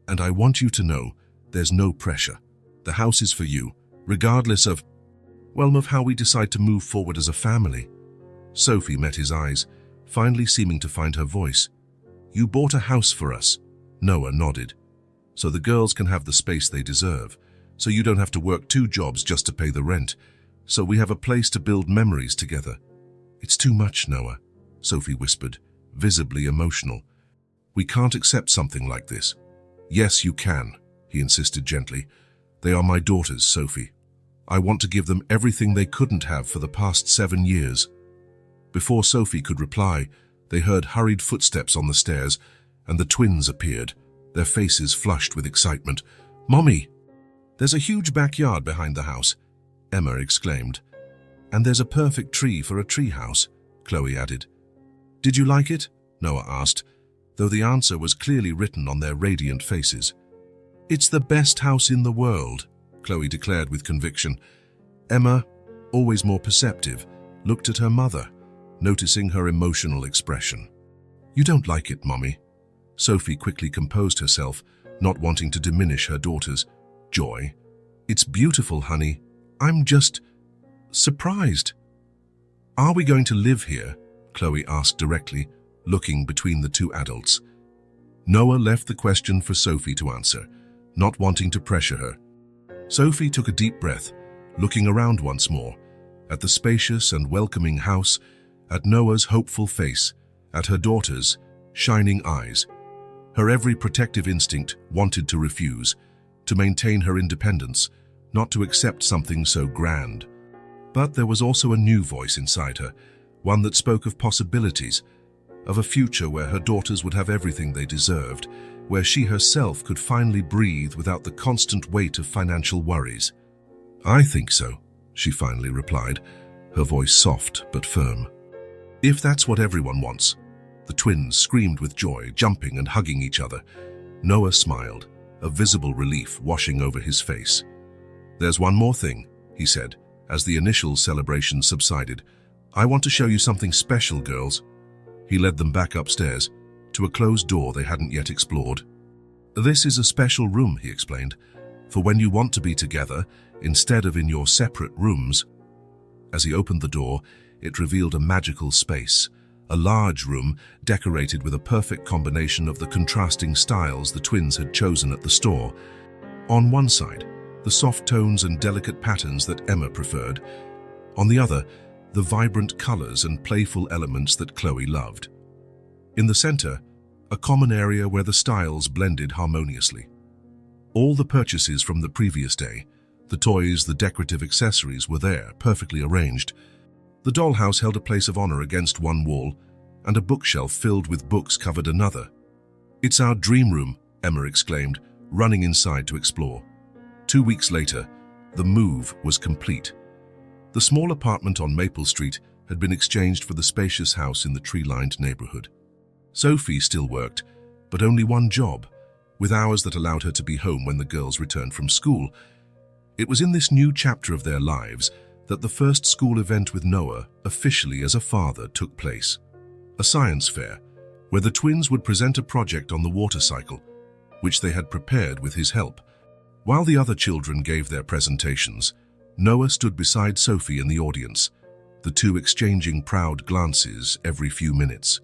"And I want you to know there's no pressure. The house is for you, regardless of how we decide to move forward as a family." Sophie met his eyes, finally seeming to find her voice. "You bought a house for us," Noah nodded. "So the girls can have the space they deserve, so you don't have to work 2 jobs just to pay the rent, so we have a place to build memories together." "It's too much, Noah," Sophie whispered, visibly emotional. "We can't accept something like this." "Yes, you can," he insisted gently. "They are my daughters, Sophie. I want to give them everything they couldn't have for the past 7 years." Before Sophie could reply, they heard hurried footsteps on the stairs, and the twins appeared, their faces flushed with excitement. "Mommy!" "There's a huge backyard behind the house," Emma exclaimed. "And there's a perfect tree for a tree house," Chloe added. "Did you like it?" Noah asked, though the answer was clearly written on their radiant faces. "It's the best house in the world," Chloe declared with conviction. Emma, always more perceptive, looked at her mother, noticing her emotional expression. "You don't like it, Mommy." Sophie quickly composed herself, not wanting to diminish her daughter's joy. "It's beautiful, honey. I'm just surprised." "Are we going to live here?" Chloe asked directly, looking between the 2 adults. Noah left the question for Sophie to answer, not wanting to pressure her. Sophie took a deep breath, looking around once more, at the spacious and welcoming house, at Noah's hopeful face, at her daughter's shining eyes. Her every protective instinct wanted to refuse, to maintain her independence, not to accept something so grand. But there was also a new voice inside her, one that spoke of possibilities, of a future where her daughters would have everything they deserved, where she herself could finally breathe without the constant weight of financial worries. "I think so," she finally replied, her voice soft but firm. "If that's what everyone wants." The twins screamed with joy, jumping and hugging each other. Noah smiled, a visible relief washing over his face. "There's one more thing," he said, as the initial celebration subsided. "I want to show you something special, girls." He led them back upstairs, to a closed door they hadn't yet explored. "This is a special room," he explained, "for when you want to be together, instead of in your separate rooms." As he opened the door, it revealed a magical space, a large room decorated with a perfect combination of the contrasting styles the twins had chosen at the store. On one side, the soft tones and delicate patterns that Emma preferred. On the other, the vibrant colors and playful elements that Chloe loved. In the center, a common area where the styles blended harmoniously. All the purchases from the previous day, the toys, the decorative accessories were there, perfectly arranged. The dollhouse held a place of honor against one wall, and a bookshelf filled with books covered another. "It's our dream room," Emma exclaimed, running inside to explore. 2 weeks later, The move was complete. The small apartment on Maple Street had been exchanged for the spacious house in the tree-lined neighborhood. Sophie still worked, but only one job, with hours that allowed her to be home when the girls returned from school. It was in this new chapter of their lives that the first school event with Noah, officially as a father, took place. A science fair, where the twins would present a project on the water cycle, which they had prepared with his help. While the other children gave their presentations, Noah stood beside Sophie in the audience, the two exchanging proud glances every few minutes.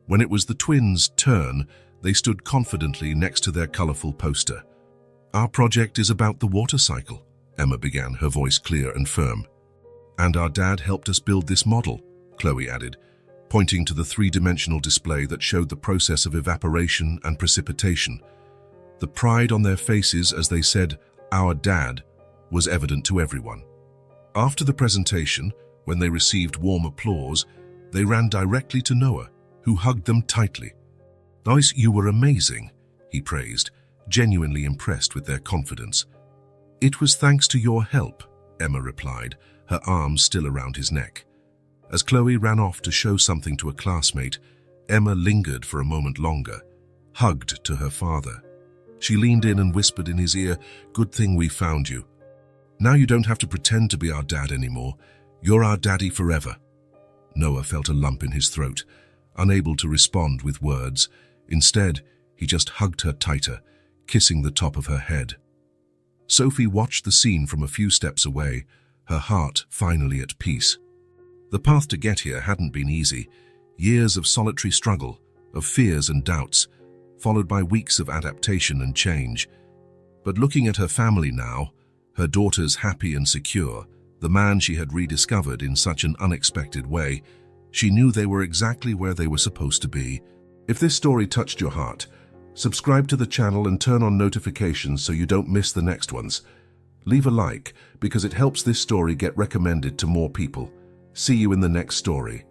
When it was the twins' turn, they stood confidently next to their colorful poster. "Our project is about the water cycle," Emma began, her voice clear and firm. "And our dad helped us build this model," Chloe added, pointing to the three-dimensional display that showed the process of evaporation and precipitation. The pride on their faces as they said, "Our dad," was evident to everyone. After the presentation, when they received warm applause, they ran directly to Noah, who hugged them tightly. "Guys, you were amazing," he praised, genuinely impressed with their confidence. "It was thanks to your help," Emma replied, her arms still around his neck. As Chloe ran off to show something to a classmate, Emma lingered for a moment longer, hugged to her father. She leaned in and whispered in his ear, "Good thing we found you. Now you don't have to pretend to be our dad anymore. You're our daddy forever." Noah felt a lump in his throat, unable to respond with words. Instead, he just hugged her tighter, kissing the top of her head. Sophie watched the scene from a few steps away, her heart finally at peace. The path to get here hadn't been easy. Years of solitary struggle, of fears and doubts, followed by weeks of adaptation and change. But looking at her family now, her daughters happy and secure, the man she had rediscovered in such an unexpected way, she knew they were exactly where they were supposed to be. If this story touched your heart, subscribe to the channel and turn on notifications so you don't miss the next ones. Leave a like because it helps this story get recommended to more people. See you in the next story.